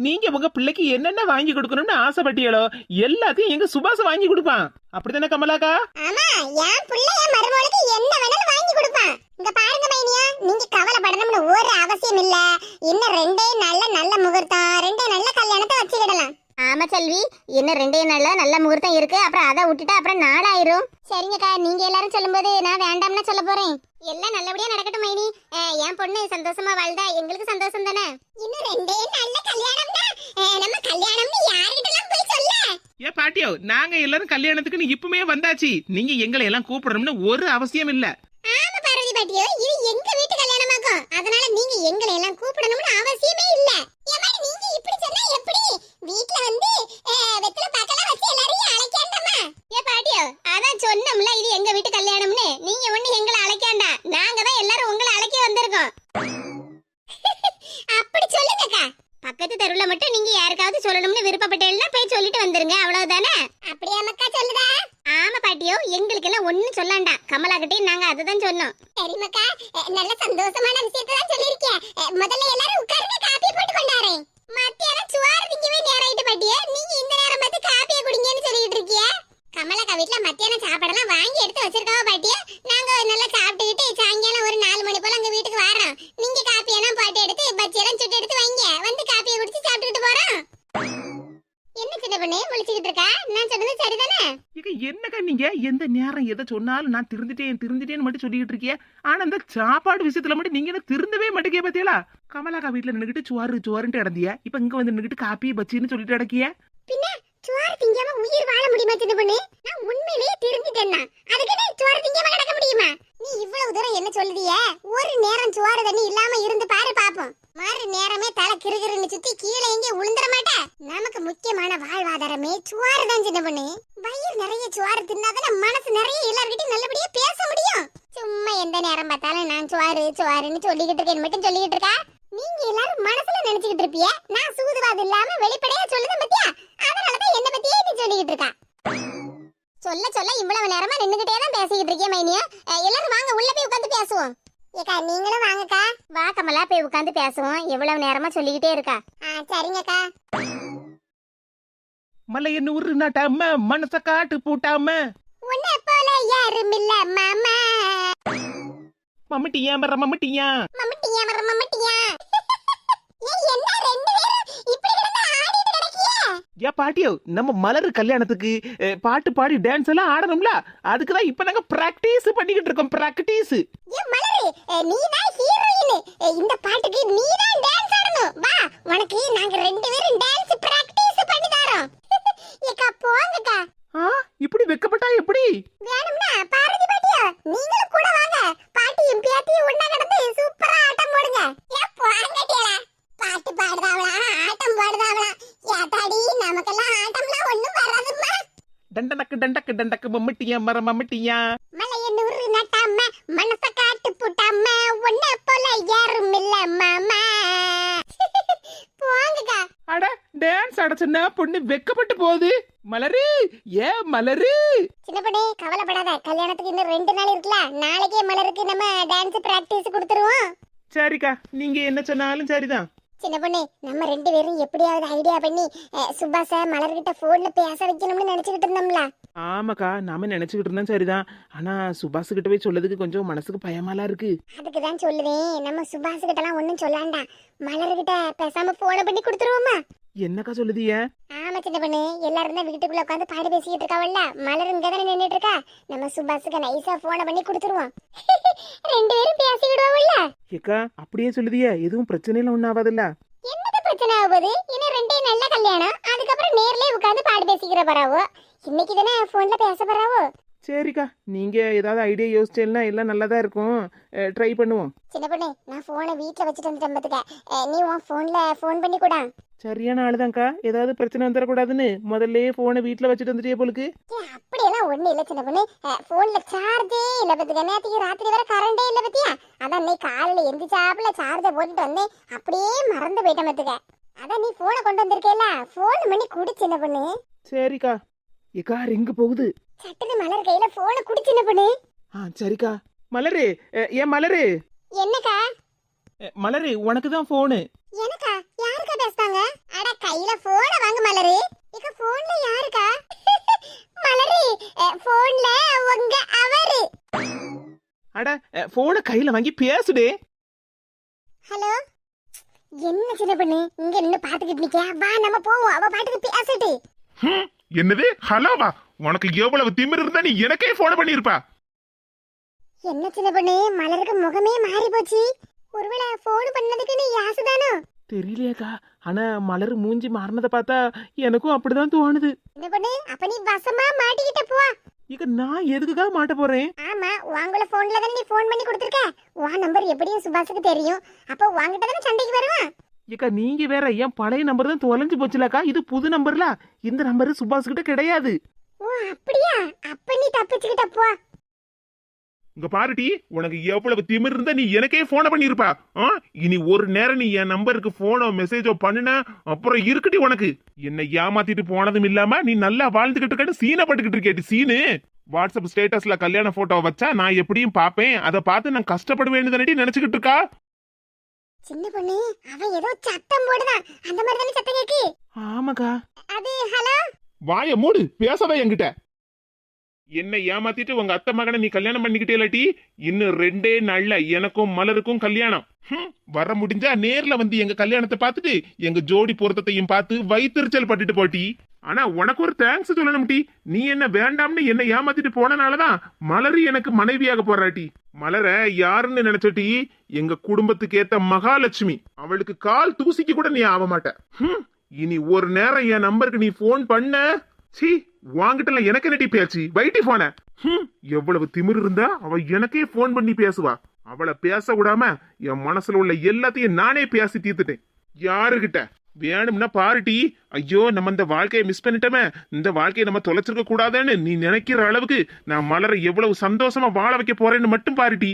நீங்க உங்க பிள்ளைக்கு என்னென்ன வாங்கி கொடுக்கணும்னு ஆசைப்பட்டீங்களோ எல்லாத்தையும் எங்க சுபாஷ் வாங்கி கொடுப்பான். அப்படித்தானே கமலாக்கா? ஆமா, என் பிள்ளை என் மருமகளுக்கு என்ன வேணாலும் வாங்கி கொடுப்பான். இங்க பாருங்க மைனியா, நீங்க கவலைப்படணும்னு ஒரு அவசியம் இல்ல. இன்னும் ரெண்டே நல்ல முகூர்த்தம், ரெண்டே நல்ல கல்யாணத்தை வச்சுக்கிடலாம். ஆமா செல்வி, இன்னும் ரெண்டே நாள்ல நல்ல முகூர்த்தம் இருக்கு. அப்புறம் அதை விட்டுட்டு அப்புறம் நாளாயிரும். சரிங்கக்கா, நீங்க எல்லாரும் சொல்லும்போது நான் வேண்டாம்னு சொல்ல போறேன். எல்லாம் நல்லபடியா நடக்கட்டும் மைனி. என் பொண்ணு சந்தோஷமா வாழ்ந்தா எங்களுக்கு சந்தோஷம் தானே. இன்னும் ரெண்டே நல்ல கல்யாணம் தான். நம்ம கல்யாணம்னு யார்கிட்டலாம் போய் சொல்ல? ஏ பாட்டியோ, நாங்க எல்லாரும் கல்யாணத்துக்குன்னு இப்பவுமே வந்தாச்சு. நீங்க எங்களை எல்லாம் கூப்பிடணும்னு ஒரு அவசியம் இல்ல. ஆமா பார்வதி பாட்டியோ, இது எங்க வீட்டு கல்யாணமாக்கும். அதனால நீங்க எங்களை எல்லாம் கூப்பிடணும்னு அவசியமே இல்ல. ஏமாடி நீங்க இப்படி சொன்னா எப்படி? வீட்ல வந்து வெத்தலை பாக்கலாம் வச்சு எல்லாரையும் அழைக்காண்டமா? ஏ பாட்டியோ, அதான் சொன்னோம்ல இது எங்க வீட்டு கல்யாணம்னு. நீங்க ஒண்ணு எங்களை அழைக்காண்டா, நாங்க தான் எல்லாரும் உங்களை அழைக்க வந்திருக்கோம். அப்படி சொல்லுங்கக்கா. பக்கத்து தெருவுல மட்டும் நீங்க யாருக்காவது சொல்லணும்னு விருப்பப்பட்டேன்னா போய் சொல்லிட்டு வந்துருங்க, அவ்வளவுதானே? அப்படியே மக்கா சொல்லுதா? ஆமா பாட்டியோ, எங்களுக்கு எல்லாம் ஒண்ணும் சொல்லாண்டா. கமலா கிட்டே நாங்க அதுதான் சொன்னோம். சரி மக்கா, நல்ல சந்தோஷமான விஷயத்தை தான் சொல்லிருக்கேன். முதல்ல எல்லாரும் உட்காருங்க, காப்பி போட்டு கொண்டாரேன். மத்தியானம் சுவாறு திங்கவே நேராயிட்டு பாட்டியே, நீங்க இந்த நேரம் பார்த்து காப்பியை குடிங்கன்னு சொல்லிட்டு இருக்கிய. கமலாக்கா வீட்டுல மத்தியானம் சாப்பாடெல்லாம் வாங்கி எடுத்து வச்சிருக்காவ பாட்டியே. நாங்க நல்லா சாப்பிட்டுக்கிட்டு சாயங்காலம் ஒரு 4 மணி போல அங்க வீட்டுக்கு வரோம். நீங்க காப்பியெல்லாம் போட்டு எடுத்து பச்சியெல்லாம் சுட்டு எடுத்து வைங்க, வந்து காப்பியை குடிச்சு சாப்பிட்டுட்டு போறோம். என்ன சின்ன பண்ணே முழிச்சுக்கிட்டு இருக்கா? நான் சொன்னது சரிதானே? என்னக்கா நீங்க எந்த நேரம் எதை சொன்னாலும் நான் திருந்துட்டேன்னு மட்டும் சொல்லிட்டு இருக்கிய. ஆனா இந்த சாப்பாடு விஷயத்துல மட்டும் நீங்க என்ன திருந்தவே மாட்டேங்க பாத்தீங்களா? கமலாக்கா வீட்டுல நின்னுக்கிட்டு சுவாருன்ட்டு இடந்திய, இப்ப இங்க வந்து நின்னுக்கிட்டு காப்பி பச்சின்னு சொல்லிட்டு இடக்கிய. பின்ன சுவாறு திங்காம உயிர் வாழ முடியுமா சின்ன பொண்ணு? நான் உண்மையிலேயே திருந்திட்டேன்னா அதுக்கு என்ன சுவாறு திங்காம கிடக்க முடியுமா? நீ இவ்வளவு தூரம் என்ன சொல்லுதிய? ஒரு நேரம் சுவாறு தண்ணி இல்லாம இருந்து பாரு பாப்போம். மறு நேரமே தலை கிறுகிறுன்னு சுத்தி கீழே எங்கே உளுந்துற மாட்டா? நமக்கு முக்கியமான வாழ்வாதாரமே சுவாறு தான் சின்ன பொண்ணு. வயிறு நிறைய சுவாறு தின்னாதான் மனசு நிறைய எல்லார்கிட்டயும் நல்லபடியா பேச முடியும். சும்மா எந்த நேரம் பார்த்தாலும் நான் சுவாருன்னு சொல்லிக்கிட்டு இருக்கேன் மட்டும் சொல்லிக்கிட்டு இருக்கா? நீங்க எல்லாரும் மனசுல நினைச்சுக்கிட்டு இருப்பிய, நான் சூதுவாது இல்லாம வெளிப்படையா சொல்லுதேன் பத்தியா? அதனாலதான் என்ன பத்தியே நீ சொல்லிக்கிட்டு இருக்கா. சொல்ல இவ்வளவு நேரமா நின்னுகிட்டே தான் பேசிக்கிட்டு இருக்கேன் மைனியா. எல்லாரும் வாங்க உள்ள போய் உட்காந்து பேசுவோம். ஏக்கா நீங்களும் வாங்கக்கா. வா கமலா, போய் உட்காந்து பேசுவோம். எவ்வளவு நேரமா சொல்லிக்கிட்டே இருக்கா? சரிங்கக்கா. மலைய நூறு நாட்டாம மனச காட்டு பூட்டாம உன்னை போல யாரும் இல்ல மாமா. மம்மிட்டியா மர மம்மிட்டியா மம்மிட்டியா மர மம்மிட்டியா. ஏய் என்ன ரெண்டு பேரும் இப்படி கிடந்து ஆடிட்டு கிடக்கியே? ஏ பாட்டியோ, நம்ம மலர் கல்யாணத்துக்கு பாட்டு பாடி டான்ஸ் எல்லாம் ஆடணும்ல, அதுக்குதான் இப்ப நாங்க பிராக்டிஸ் பண்ணிக்கிட்டு இருக்கோம். பிராக்டிஸ். ஏ மலரு, நீ தான் ஹீரோயின். இந்த பாட்டுக்கு நீ தான் டான்ஸ் ஆடணும். வா, உனக்கு நாங்க ரெண்டு பேரும் டான்ஸ் பிராக்டிஸ் பண்ணி தரோம். ஏக்கா போங்கக்கா. இப்படி வெக்கப்பட்டா எப்படி? வேணும்னா பார்வதி பாட்டியா நீங்களும் கூட வாங்க. பாட்டியும் பேத்தியும் ஒண்ணா கிடந்து சூப்பரா ஆட்டம் போடுங்க. ஏ போங்கட்டியலா, பாட்டு பாடுதாவளா ஆட்டம் போடுதாவளா? ஏதாடி நமக்கெல்லாம் ஆட்டம்லாம் ஒண்ணும் வராதும்மா. டண்டக்கு மம்மிட்டியா மர மம்மிட்டியா. மலைய நூறு நட்டாம மனச காட்டு புட்டாம ஒன்ன போல யாரும் இல்ல மாமா. போங்கக்கா. அட டான்ஸ் ஆடச்சுன்னா பொண்ணு வெக்கப்பட்டு போகுது. மலரு, ஏ மலரு. சின்ன பொண்ணே கவலைப்படாத, கல்யாணத்துக்கு இன்னும் 2 நாள் இருக்குல்ல, நாளைக்கே மலருக்கு நம்ம டான்ஸ் பிராக்டிஸ் கொடுத்துருவோம். சரிக்கா, நீங்க என்ன சொன்னாலும் சரிதான். சின்ன பொண்ணு நம்ம ரெண்டு பேரும் எப்படியாவது ஐடியா பண்ணி சுபாஷ மலர்கிட்ட போன்ல பேச வைக்கணும்னு நினைச்சுக்கிட்டு இருந்தோம்ல. ஆமாக்கா, நாம நினைச்சுக்கிட்டு இருந்தா சரிதான். ஆனா சுபாஷ் கிட்ட போய் சொல்லதுக்கு கொஞ்சம் மனசுக்கு பயமாலாம் இருக்கு. அதுக்கு தான் சொல்லுவேன், நம்ம சுபாஷ் கிட்ட எல்லாம் ஒன்னும் சொல்லாண்டா, மலர்கிட்ட பேசாம போன பண்ணி கொடுத்துருவோமா? என்னக்கா சொல்லுதிய? ஆமா சின்ன பொண்ணு, எல்லாரும் தான் வீட்டுக்குள்ள உட்காந்து பாடு பேசிக்கிட்டு இருக்காவல்ல, மலர் இங்க தானே நின்னுட்டு இருக்கா. நம்ம சுபாஷுக்கு நைஸா போன பண்ணி கொடுத்துருவோம். ரெண்டு பேரும் பேசிக்கிடுவோம்ல. ஏக்கா அப்படியே சொல்லுதிய? எதுவும் பிரச்சனை எல்லாம் ஒன்னும் ஆகாதுல்ல? என்னது பிரச்சனை ஆகுது? இன்னும் ரெண்டே நல்ல கல்யாணம், அதுக்கப்புறம் நேர்லயே உட்காந்து பாடு பேசிக்கிற பராவோ. இன்னைக்கு தானே போன்ல பேச பராவோ. சரிக்கா, நீங்க ஏதாவது ஐடியா யோசிச்சேன்னா எல்லாம் நல்லதா இருக்கும். ட்ரை பண்ணுவோம். சின்ன பொண்ணு, நான் போனை வீட்டுல வச்சுட்டு வந்துட்டேன் பாத்துக்க. நீ உன் போன்ல போன் பண்ணி கூட. சரியான ஆளுதான்க்கா, ஏதாவது பிரச்சனை வந்துடக்கூடாதுன்னு முதல்லயே போனை வீட்டுல வச்சுட்டு வந்துட்டே போலுக்கு. அப்படியெல்லாம் ஒண்ணு இல்ல சின்ன பொண்ணு, போன்ல சார்ஜே இல்ல பாத்துக்க. நேற்றுக்கு ராத்திரி வரை கரண்டே இல்ல பத்தியா. அதான் இன்னைக்கு காலையில எந்திரிச்சாப்புல சார்ஜை போட்டுட்டு வந்தேன், அப்படியே மறந்து போயிட்டேன் பாத்துக்க. அதான் நீ போனை கொண்டு வந்திருக்கேல, போன் பண்ணி குடி சின்ன பொண்ணு. சரிக்கா. ஏக்கா ரிங்கு போகுது. சட்டுன்னு மலர் கையில போனை குடி சின்ன பொண்ணு. சரிக்கா. மலரு, ஏன் மலரு? என்னக்கா? மலரு, உனக்கு தான் போனு. எனக்கா? யாருக்கா பேசுறாங்க? அட கையில போன வாங்க மலரு. இக்க போன்ல யாருக்கா? மலரு, போன்ல உங்க அவரு. அட போனை கையில வாங்கி பேசுடே. ஹலோ, என்ன சின்ன பொண்ணு இங்க நின்னு பாத்துக்கிட்டு நிக்க? வா நம்ம போவோம், அவ பாட்டுக்கு பேசிட்டு. என்னது ஹலோவா? உனக்கு எவ்வளவு திமிரு இருந்தா நீ எனக்கே போன் பண்ணிருப்பா. என்ன சின்ன பொண்ணு, மலருக்கு முகமே மாறி போச்சு. ஒருவேளை போன் பண்ணதுக்கு நீ யாசுதானோ? தெரியலையாக்கா, ஆனா மலர் மூஞ்சி மாறினதை பார்த்தா எனக்கும் அப்படிதான் தோணுது. சின்ன பொண்ணு, அப்ப நீ வசமா மாட்டிக்கிட்ட போ. இக்க நான் எதுக்குக்கா மாட்ட போறேன்? ஆமா, உங்கள போன்ல தானே நீ போன் பண்ணி கொடுத்திருக்க. உன் நம்பர் எப்படியும் சுபாஷுக்கு தெரியும். அப்ப உன்கிட்ட தானே சண்டைக்கு வருவான். ஏக்கா நீங்க வேற, என் பழைய நம்பர் தான் தொலைஞ்சு போச்சுலக்கா. இது புது நம்பர்ல. இந்த நம்பர் சுபாஷ் கிட்ட கிடையாது. ஓ அப்படியா? அப்ப நீ தப்பிச்சுக்கிட்ட போ. இங்க பாருடி, உனக்கு எவ்வளவு திமிரு இருந்தா நீ எனக்கே போன பண்ணிருப்பா. இனி ஒரு நேரம் நீ என் நம்பருக்கு போனோ மெசேஜோ பண்ணுன அப்புறம் இருக்குடி உனக்கு. என்னை ஏமாத்திட்டு போனதும் இல்லாம நீ நல்லா வாழ்ந்துகிட்டு இருக்க, சீனப்பட்டுக்கிட்டு இருக்கேடி சீனு. வாட்ஸ்அப் ஸ்டேட்டஸ்ல கல்யாண போட்டோ வச்சா நான் எப்படியும் பாப்பேன், அதை பார்த்து நான் கஷ்டப்படுவேன்னு தானடி நினைச்சுக்கிட்டு இருக்கா. சின்ன பொண்ணு, அவன் ஏதோ சத்தம் போடுதான், அந்த மாதிரி தானே சத்தம் கேக்கு. ஆமாக்கா. அது ஹலோ. வாய மூடு, பேசாத என்கிட்ட. என்னை ஏமாத்திட்டு உங்க அத்தை மகனை நீ கல்யாணம் பண்ணிக்கிட்டே இல்லாட்டி இன்னும் 2 நாள்ல எனக்கும் மலருக்கும் கல்யாணம். வர முடிஞ்சா நேர்ல வந்து எங்க கல்யாணத்தை பார்த்துட்டு எங்க ஜோடி பொருத்தத்தையும் பார்த்து வைத்தறிச்சல் பட்டுட்டு போட்டி. ஆனா உனக்கு ஒரு தேங்க்ஸ் சொல்லணும் டி. நீ என்ன வேண்டாம்னு என்னை ஏமாத்திட்டு போனனாலதான் மலரு எனக்கு மனைவியாக போறாட்டி. மலர யாருன்னு நினைச்சட்டி? எங்க குடும்பத்துக்கு ஏத்த மகாலட்சுமி. அவளுக்கு கால் தூசிக்கு கூட நீ ஆக மாட்ட. இனி ஒரு நேரம் என் நம்பருக்கு நீ போன் பண்ண, சி வாங்கிட்டல எனக்கு என்னடி பேச்சு, வைட்டி போன. எவ்வளவு திமிரு இருந்தா அவ எனக்கே போன் பண்ணி பேசுவா. அவளை பேச விடாம என் மனசுல உள்ள எல்லாத்தையும் நானே பேசி தீர்த்துட்டேன். யாருகிட்ட வேணும்னா பாருட்டி. ஐயோ நம்ம இந்த வாழ்க்கையை மிஸ் பண்ணிட்டோமே, இந்த வாழ்க்கையை நம்ம தொலைச்சிருக்க கூடாதுன்னு நீ நினைக்கிற அளவுக்கு நான் மலரை எவ்வளவு சந்தோஷமா வாழ வைக்க போறேன்னு மட்டும் பாருட்டி.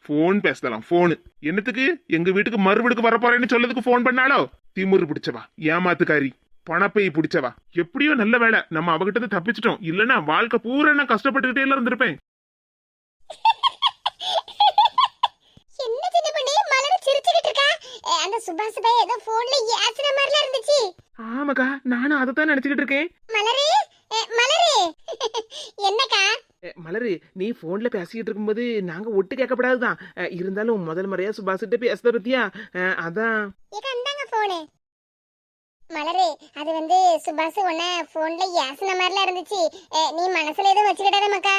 போன் பேசலாம். போனு என்னத்துக்கு? எங்க வீட்டுக்கு மறுவீடுக்கு வர போறேன்னு சொல்லதுக்கு போன் பண்ணாலோ? திமிரு பிடிச்சவா, ஏமாத்துக்காரி, பணப்பை பிடிச்சவா. எப்படியோ நல்ல வேலை நம்ம அவகிட்ட தப்பிச்சிட்டோம். இல்லன்னா வாழ்க்கை பூரா நான் கஷ்டப்பட்டுக்கிட்டே இருந்திருப்பேன். என்ன சின்ன பொண்ணு, மலர் சிரிச்சுக்கிட்டு இருக்கா? அந்த சுபாஷ் பை ஏதோ போன்ல ஏசுன மாதிரில இருந்துச்சு. ஆமாக்கா, நானும் அதை தான் நினைச்சுக்கிட்டு இருக்கேன். மலரே, மலரே. என்னக்கா? மலரு, நீ போன்ல பேசிக்கிட்டு இருக்கும்போது நாங்க ஒட்டு கேட்கப்படாதுதான். இருந்தாலும் முதல் முறையா சுபாஷிட்ட பேசுத பத்தியா, அதான். ஏக்கா இந்தாங்க போனு. மலரே, அது வந்து சுபாஷ் உன்ன போன்ல ஏசுன மாதிரில இருந்துச்சு. நீ மனசுல எதுவும் வச்சுக்கிட்டாத மக்கா.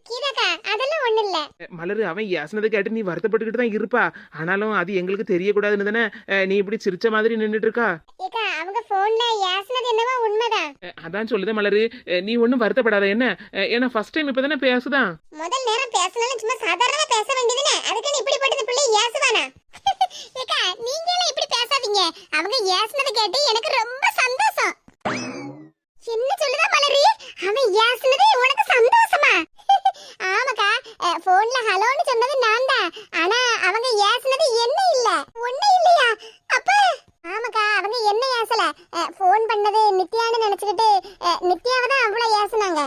கீதாக்கா, அதெல்லாம் ஒண்ணு இல்ல. மலரு, அவன் ஏசுனதை கேட்டு நீ வருத்தப்பட்டுக்கிட்டு தான் இருப்பா. ஆனாலும் அது எங்களுக்கு தெரியக்கூடாதுன்னு தானே நீ இப்படி சிரிச்ச மாதிரி நின்னுட்டு இருக்கா. ஏக்கா, அவங்க போன்ல ஏசுனது என்னவோ உண்மைதான். அதான் சொல்லுதே மலரு, நீ ஒன்னும் வருத்தப்படாத என்ன. ஏன்னா ஃபர்ஸ்ட் டைம் இப்பதானே பேசுதான். முதல் நேரம் பேசணும்னு சும்மா சாதாரணமா பேச வேண்டியதுனே, அதுக்கு நீ இப்படி பட்டது பிள்ளை ஏசுவானா? ஏக்கா, நீங்க எல்லாம் இப்படி பேசாதீங்க. அவங்க ஏசுனதை கேட்டு எனக்கு ரொம்ப சந்தோஷம். என்ன சொல்லுதா மலரு? அவன் ஏசுனது உனக்கு சந்தோஷமா? ஆமாக்கா, போன்ல ஹலோன்னு சொன்னது நான் தான். ஆனா அவங்க ஏசுனது என்ன இல்ல. ஒண்ணு இல்லையா? அப்ப ஆமாக்கா, அவங்க என்ன ஏசல, போன் பண்ணது நித்யான்னு நினைச்சுக்கிட்டு நித்யாவை தான் அவ்வளவு ஏசுனாங்க.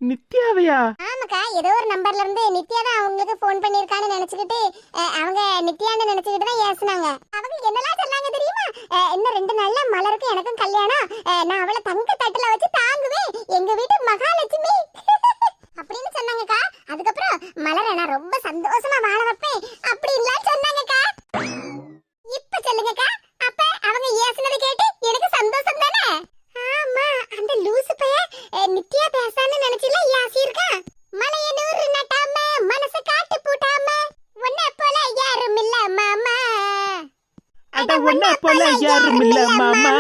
நித்யாவையா? ஆமாக்கா, ஏதோ ஒரு நம்பர்ல இருந்து நித்யா தான் அவங்களுக்கு போன் பண்ணிருக்கான்னு நினைச்சு நினைச்சுக்கிட்டு அவங்க நித்யான்னு நினைச்சுக்கிட்டு தான் ஏசுனாங்க. அவங்க என்னெல்லாம் சொன்னாங்க தெரியுமா? இன்னும் 2 நாள்ல மலருக்கும் எனக்கும் கல்யாணம், நான் அவளை தங்க தட்டுல வச்சு தாங்குவேன், எங்க வீட்டு மகாலட்சுமி அப்படின்னு சொன்னாங்கக்கா. அதுக்கப்புறம் மலரை நான் ரொம்ப சந்தோஷமா வாழ வைப்பேன் அப்படின்லாம் சொன்னாங்கக்கா. இப்ப சொல்லுங்கக்கா, அப்ப அவங்க ஏசுனதை கேட்டு எனக்கு சந்தோஷம் தானே? ஆமா, அந்த லூசு பைய நித்யா பேசான்னு நினைச்சுல ஏசி இருக்கா. மலைய நூறு நட்டாம மனசு காட்டு பூட்டாம உன்னை போல யாரும் இல்ல மாமா, அட ஒன்ன போல யாரும் இல்ல மாமா.